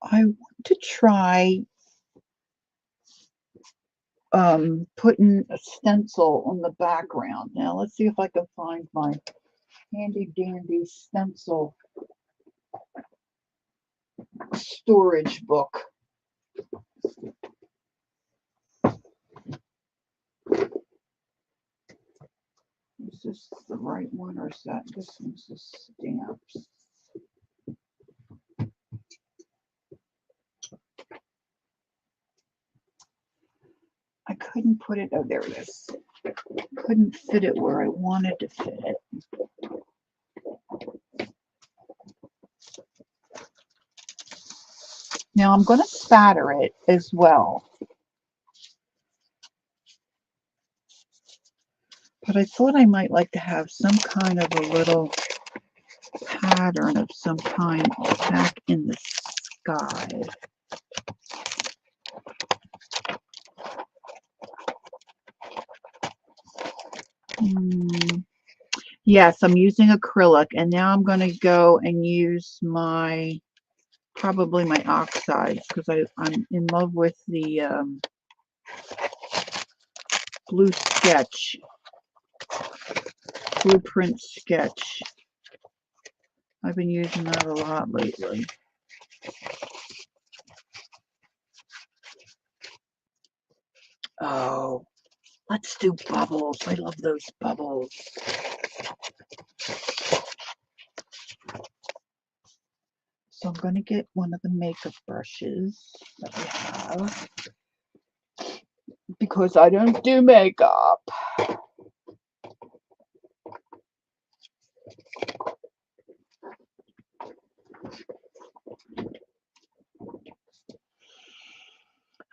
I want to try putting a stencil on the background. Now let's see if I can find my handy dandy stencil storage book. this the right one or is that this one's the stamps? I couldn't put it, oh, there it is. Couldn't fit it where I wanted to fit it. Now I'm going to spatter it as well. But I thought I might like to have some kind of a little pattern of some kind back in the sky. Yes, I'm using acrylic, and now I'm going to go and use my, probably my oxides, because I'm in love with the blue sketch, blueprint sketch. I've been using that a lot lately. Oh, let's do bubbles. I love those bubbles. So I'm going to get one of the makeup brushes that we have, because I don't do makeup.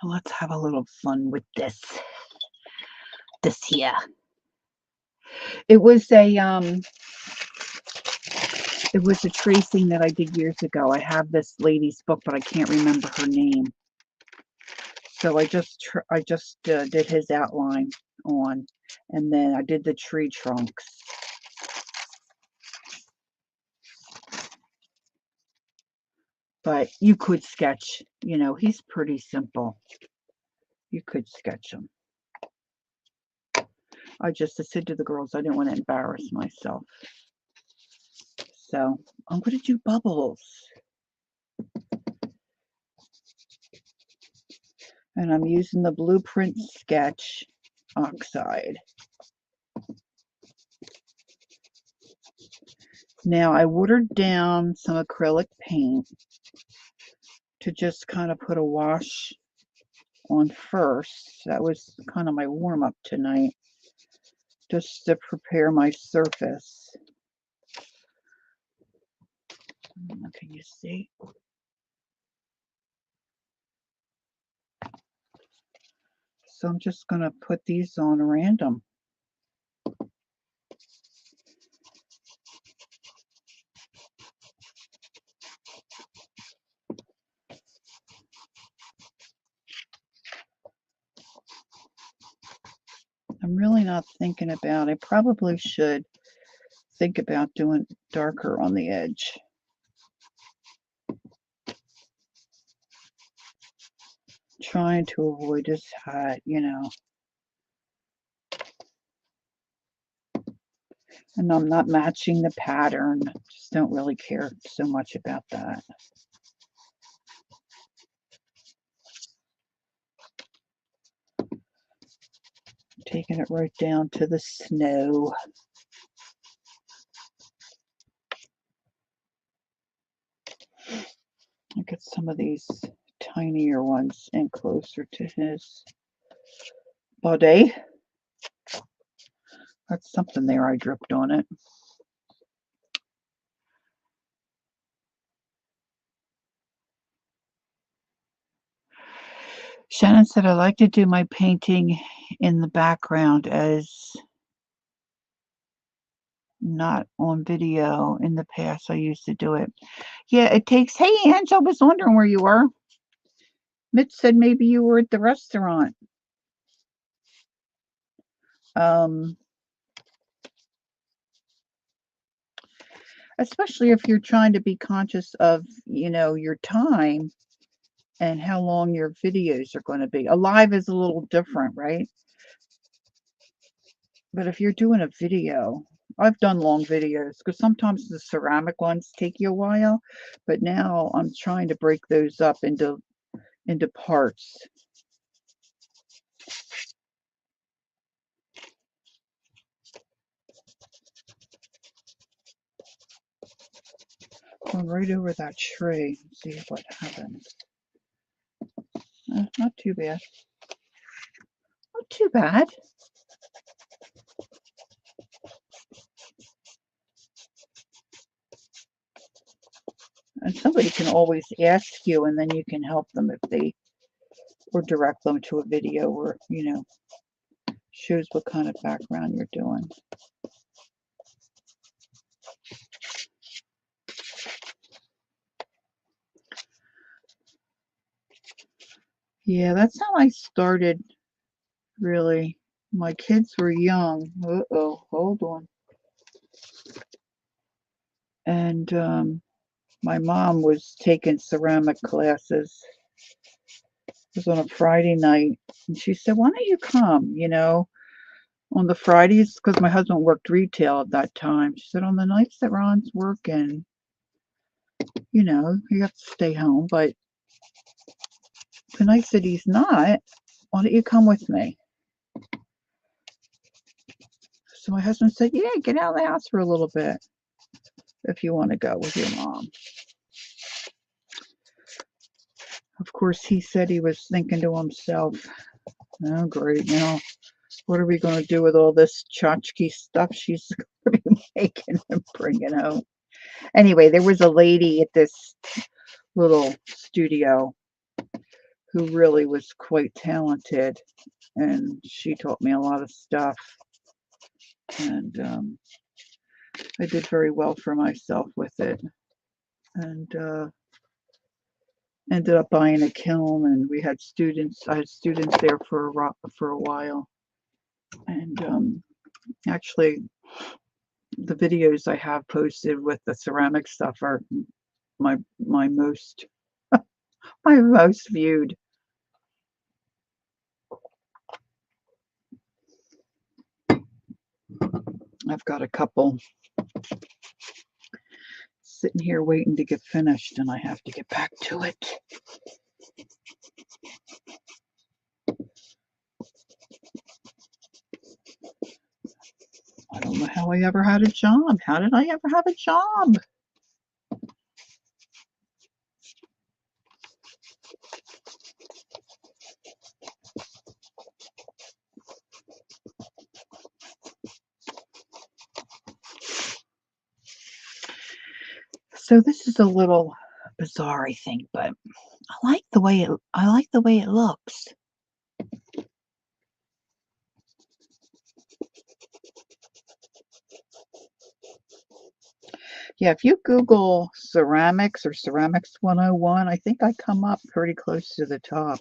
And let's have a little fun with this here. It was a tracing that I did years ago. I have this lady's book, but I can't remember her name. So I just did his outline on, and then I did the tree trunks. But you could sketch, you know, he's pretty simple. You could sketch him. I said to the girls, I didn't want to embarrass myself. So I'm going to do bubbles. And I'm using the Blueprint Sketch Oxide. Now I watered down some acrylic paint to just kind of put a wash on first. That was kind of my warm-up tonight, just to prepare my surface. Can you see? So I'm just going to put these on random. I'm really not thinking about, I probably should think about doing darker on the edge. Trying to avoid this hat, you know. And I'm not matching the pattern. Just don't really care so much about that. Taking it right down to the snow. I'll get some of these tinier ones in closer to his body. That's something there I dripped on it. Shannon said, I like to do my painting in the background as not on video. In the past, I used to do it. Yeah, it takes, hey, Ange, I was wondering where you were. Mitch said maybe you were at the restaurant. Especially if you're trying to be conscious of, you know, your time and how long your videos are going to be. A live is a little different, right? But if you're doing a video, I've done long videos because sometimes the ceramic ones take you a while, but now I'm trying to break those up into parts. going right over that tree. See what happens. Not too bad. Not too bad. And somebody can always ask you, and then you can help them if they, or direct them to a video or, shows what kind of background you're doing. Yeah, that's how I started, really. My kids were young. Uh-oh, hold on. And my mom was taking ceramic classes. It was on a Friday night. And she said, why don't you come, on the Fridays, because my husband worked retail at that time. She said, on the nights that Ron's working, you have to stay home. But the nights that he's not, why don't you come with me? So my husband said, yeah, get out of the house for a little bit if you want to go with your mom. Of course, he said he was thinking to himself, oh, great, now what are we going to do with all this tchotchke stuff she's going to be making and bringing home? Anyway, there was a lady at this little studio who really was quite talented, and she taught me a lot of stuff, and I did very well for myself with it, and ended up buying a kiln, and I had students there for a while, and actually the videos I have posted with the ceramic stuff are my most my most viewed. I've got a couple sitting here waiting to get finished, and I have to get back to it. I don't know how I ever had a job. How did I ever have a job? So this is a little bizarre, I think, but I like the way it looks. Yeah, if you Google ceramics or ceramics 101, I think I come up pretty close to the top.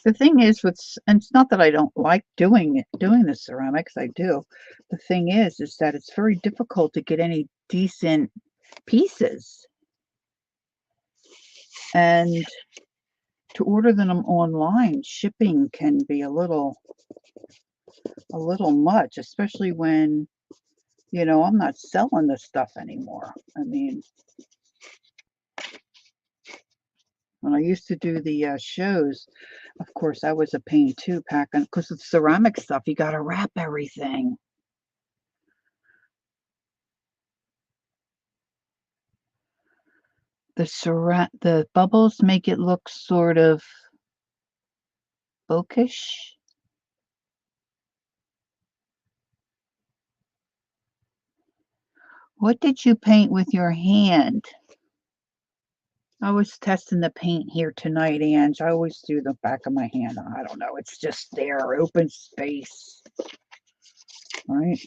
The thing is, and it's not that I don't like doing the ceramics, I do. The thing is that it's very difficult to get any decent pieces, and to order them online, shipping can be a little much, especially when, I'm not selling this stuff anymore. I mean, when I used to do the shows, of course, I was a pain too, packing, because it's ceramic stuff. You got to wrap everything. The bubbles make it look sort of bokeh. What did you paint with your hand? I was testing the paint here tonight, Ange. I always do the back of my hand. I don't know. It's just there, open space. Right?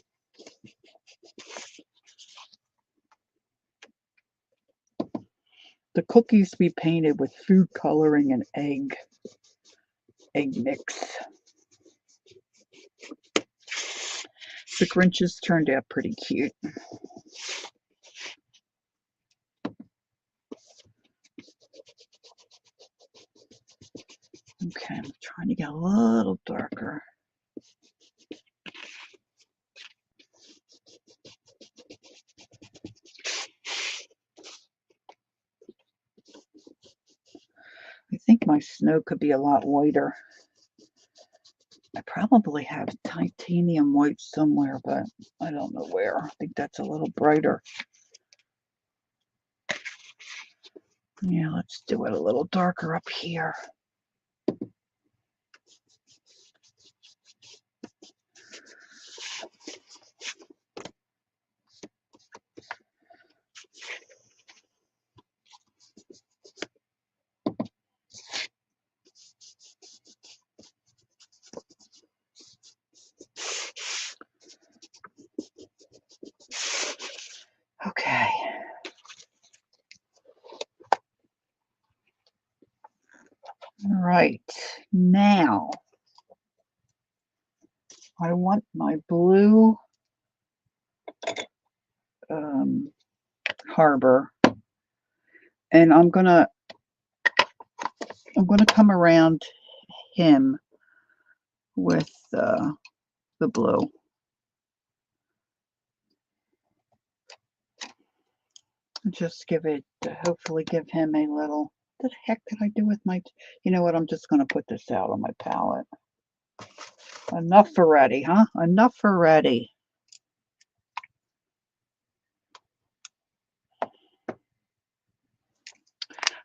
The cookies we painted with food coloring and egg mix. The Grinches turned out pretty cute. Okay, I'm trying to get a little darker. I think my snow could be a lot whiter. I probably have titanium white somewhere, but I don't know where. I think that's a little brighter. Yeah, let's do it a little darker up here. Okay. All right. Now, I want my blue harbor, and I'm gonna come around him with the blue. Just give it, hopefully give him a little, what the heck did I do with my, you know what, I'm just going to put this out on my palette. Enough already, huh? Enough already.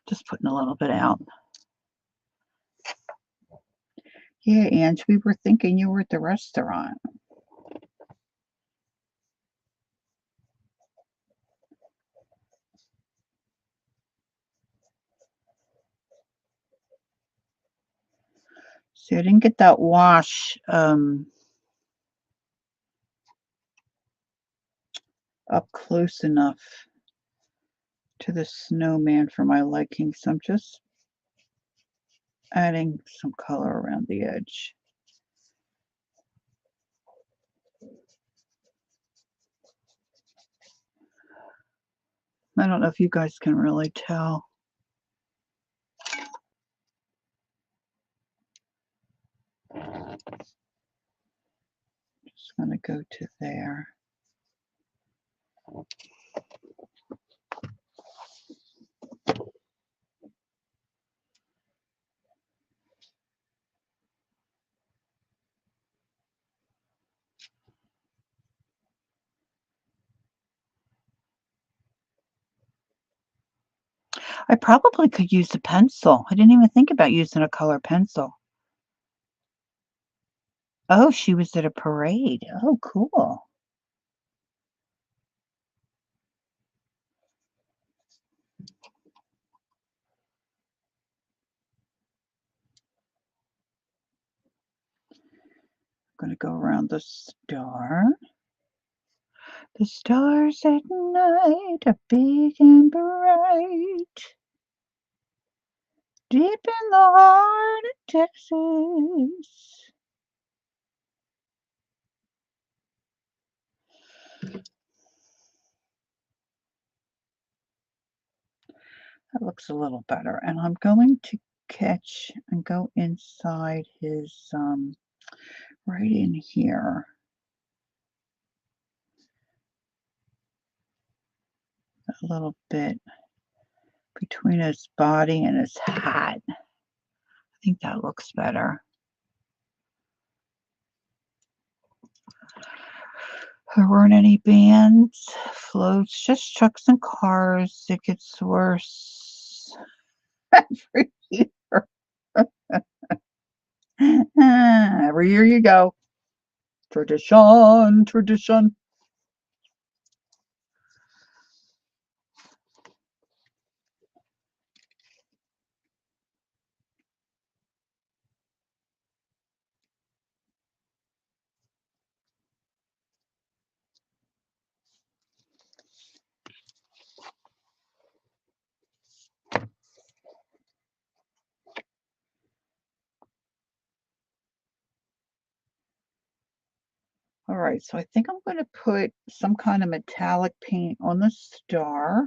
Just putting a little bit out. Yeah, Ange, we were thinking you were at the restaurant. See, I didn't get that wash up close enough to the snowman for my liking, so I'm just adding some color around the edge. I don't know if you guys can really tell. Just going to go to there. I probably could use a pencil. I didn't even think about using a color pencil. Oh, she was at a parade. Oh, cool. I'm going to go around the star. The stars at night are big and bright. Deep in the heart of Texas. That looks a little better. And I'm going to catch and go inside his, right in here. A little bit between his body and his hat. I think that looks better. There weren't any bands, floats, just trucks and cars. It gets worse every year. Every year you go. Tradition, tradition. All right, so I think I'm going to put some kind of metallic paint on the star.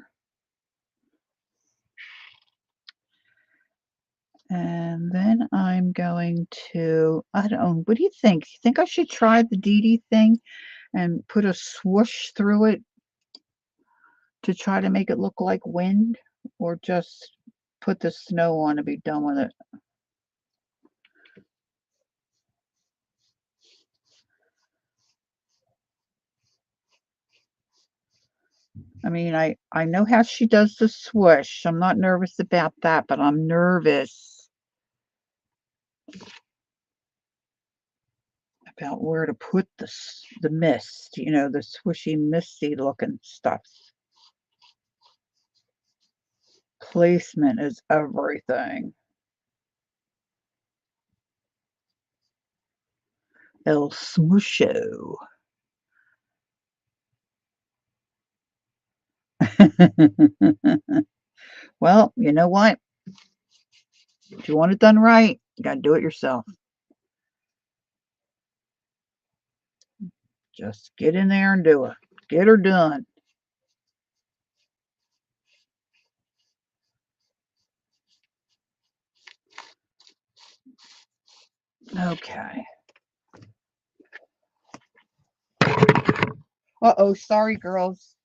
And then I'm going to, I don't know, what do you think? You think I should try the Dee Dee thing and put a swoosh through it to try to make it look like wind, or just put the snow on and be done with it. I mean, I know how she does the swoosh. I'm not nervous about that, but I'm nervous about where to put the mist, you know, the swishy, misty looking stuff. Placement is everything. El Smoosho. Well, you know what? If you want it done right, you got to do it yourself. Just get in there and do it. Get her done. Okay. Uh-oh, sorry, girls.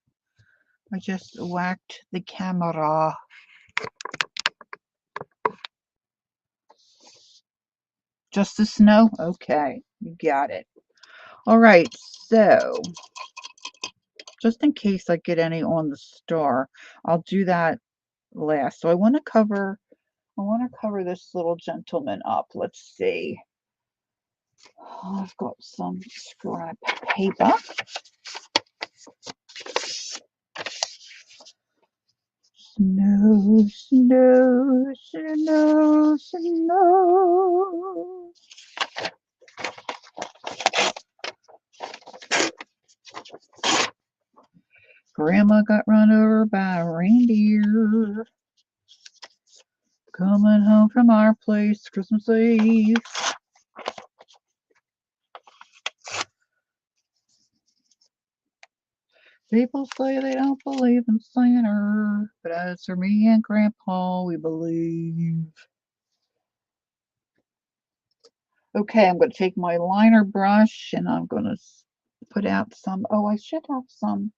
I just whacked the camera. Just the snow? Okay, you got it. All right, so just in case I get any on the star, I'll do that last. So I want to cover this little gentleman up. Let's see. I've got some scrap paper. Snow, snow, snow, snow. Grandma got run over by a reindeer. Coming home from our place Christmas Eve. People say they don't believe in Santa, but as for me and Grandpa, we believe. Okay, I'm going to take my liner brush and I'm going to put out some. Oh, I should have some.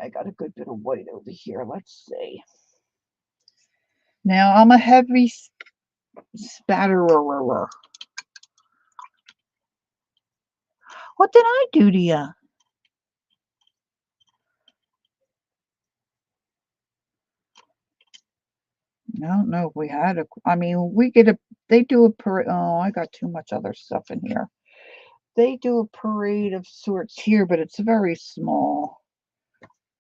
I got a good bit of white over here. Let's see. Now, I'm a heavy spatterer. What did I do to you? I don't know if we had a. I mean, we get a. They do a parade. Oh, I got too much other stuff in here. They do a parade of sorts here, but it's very small.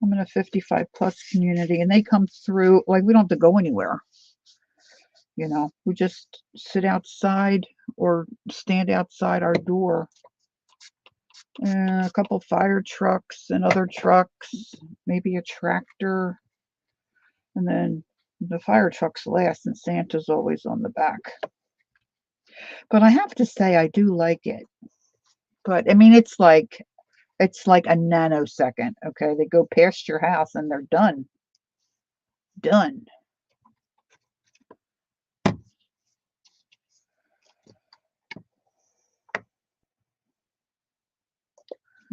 I'm in a 55 plus community, and they come through. Like, we don't have to go anywhere. You know, we just sit outside or stand outside our door. And a couple fire trucks and other trucks, maybe a tractor, and then the fire trucks last, and Santa's always on the back. But I have to say, I do like it. But I mean, it's like a nanosecond. Okay, they go past your house and they're done. Done.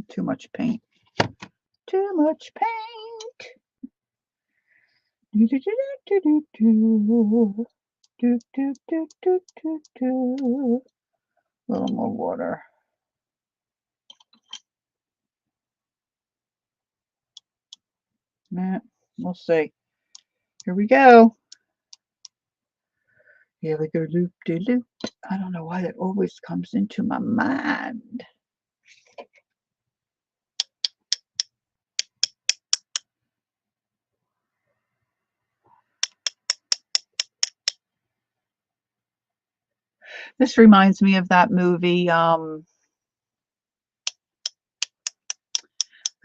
Too much paint. Too much paint. Do do do do do do do do do do do do. A little more water. Nah, we'll see. Here we go. Here we go, loop de loop. I don't know why that always comes into my mind. This reminds me of that movie, the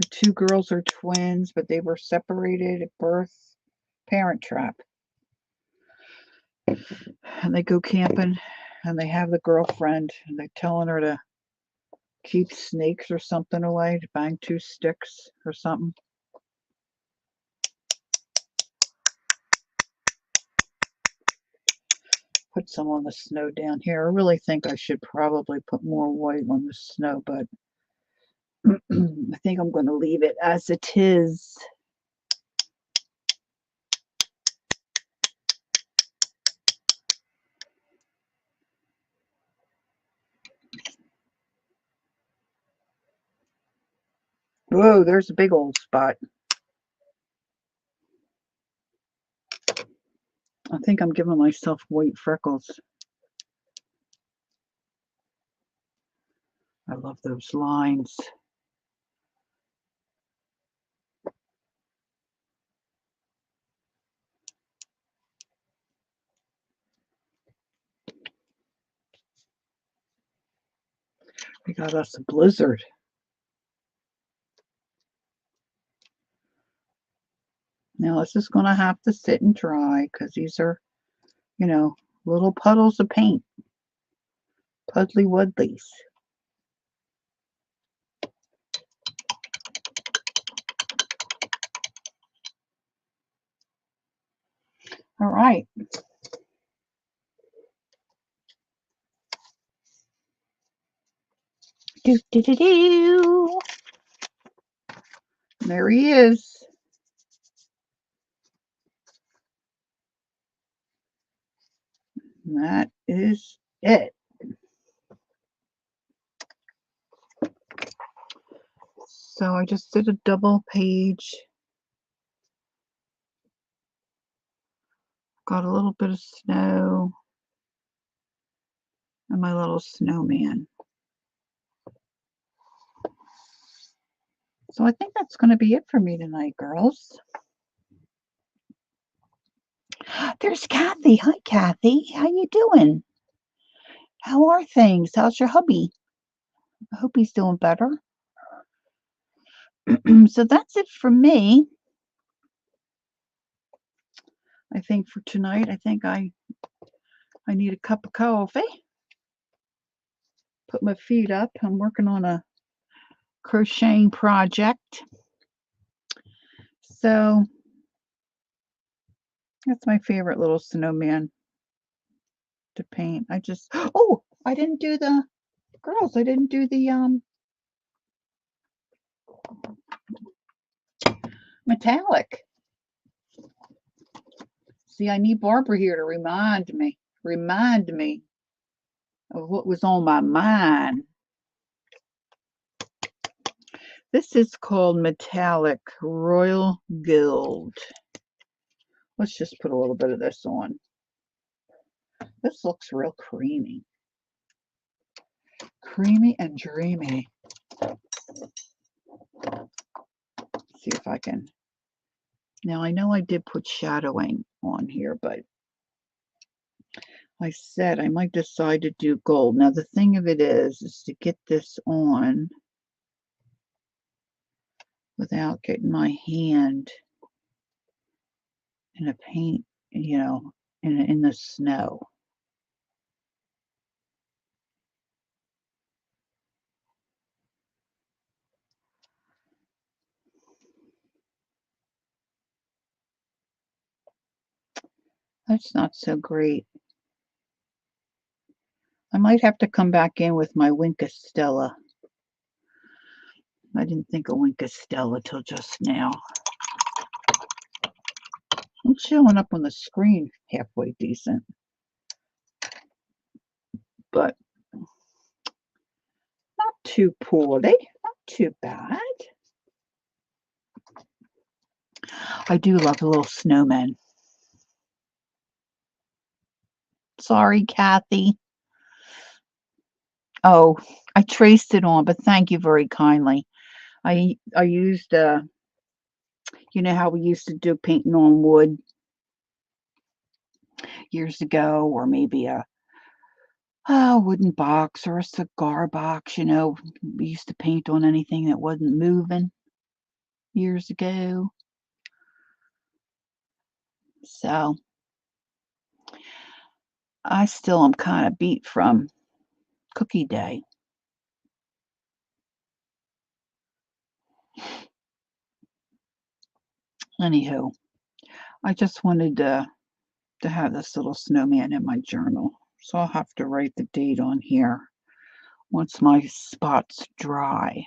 two girls are twins, but they were separated at birth. Parent Trap. And they go camping, and they have the girlfriend, and they're telling her to keep snakes or something away, to bang two sticks or something. Put some on the snow down here. I really think I should probably put more white on the snow, but I think I'm going to leave it as it is. Whoa, there's a big old spot. I think I'm giving myself white freckles. I love those lines. We got us a blizzard. Now this is going to have to sit and dry because these are, little puddles of paint. Puddly Woodleys. All right. Do, do, do, do. There he is. That is it. So I just did a double page. Got a little bit of snow and my little snowman. So I think that's going to be it for me tonight, girls. There's Kathy. Hi, Kathy. How you doing? How are things? How's your hubby? I hope he's doing better. So that's it for me. I think for tonight, I think I need a cup of coffee. Put my feet up. I'm working on a crocheting project. So that's my favorite little snowman to paint. I didn't do the girls. I didn't do the metallic. See, I need Barbara here to remind me of what was on my mind. This is called Metallic Royal Gold. Let's just put a little bit of this on. This looks real creamy. Creamy and dreamy. Let's see if I can. Now, I know I did put shadowing on here, but I said I might decide to do gold. Now, the thing of it is to get this on without getting my hand in a paint, in the snow. That's not so great. I might have to come back in with my Winka Stella. I didn't think of Winka Stella till just now. It's showing up on the screen halfway decent. But not too poorly. Not too bad. I do love a little snowman. Sorry, Kathy. Oh, I traced it on, but thank you very kindly. I used, you know how we used to do painting on wood years ago, or maybe a wooden box or a cigar box, we used to paint on anything that wasn't moving years ago. So I still am kind of beat from Cookie Day. Anywho, I just wanted to have this little snowman in my journal. So I'll have to write the date on here once my spot's dry.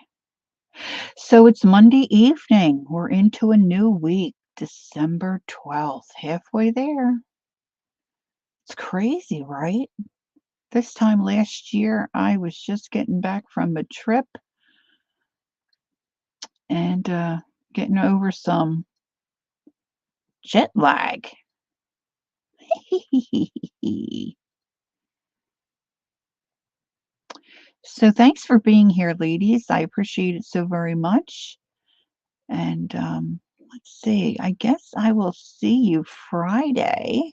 So it's Monday evening. We're into a new week, December 12th, halfway there. It's crazy, right? This time last year, I was just getting back from a trip, and getting over some jet lag. So thanks for being here, ladies. I appreciate it so very much. And let's see. I guess I will see you Friday.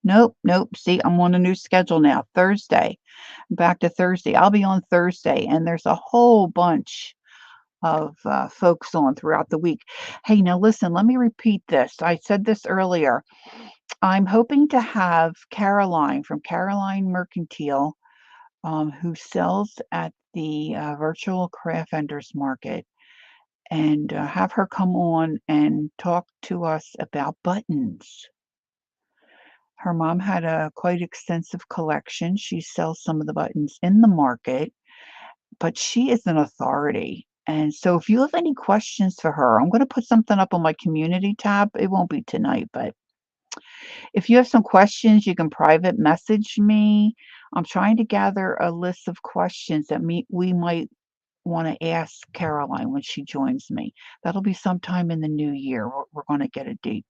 Nope, nope. See, I'm on a new schedule now. Thursday. Back to Thursday. I'll be on Thursday, and there's a whole bunch of folks on throughout the week. Hey, now listen, let me repeat this. I said this earlier. I'm hoping to have Caroline from Caroline Mercantile, who sells at the virtual craft vendors market, and have her come on and talk to us about buttons. Her mom had a quite extensive collection. She sells some of the buttons in the market, but she is an authority. And so if you have any questions for her, I'm going to put something up on my community tab. It won't be tonight, but if you have some questions, you can private message me. I'm trying to gather a list of questions that we might want to ask Caroline when she joins me. That'll be sometime in the new year. We're going to get a date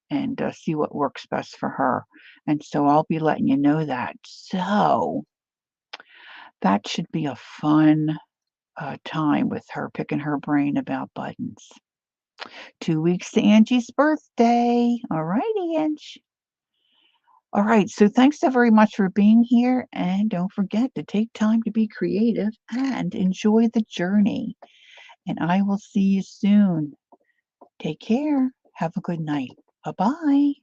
and see what works best for her. And so I'll be letting you know that. So that should be a fun time with her, picking her brain about buttons. 2 weeks to Angie's birthday. All righty, Ange. All right, so thanks so very much for being here. And don't forget to take time to be creative and enjoy the journey. And I will see you soon. Take care. Have a good night. Bye bye.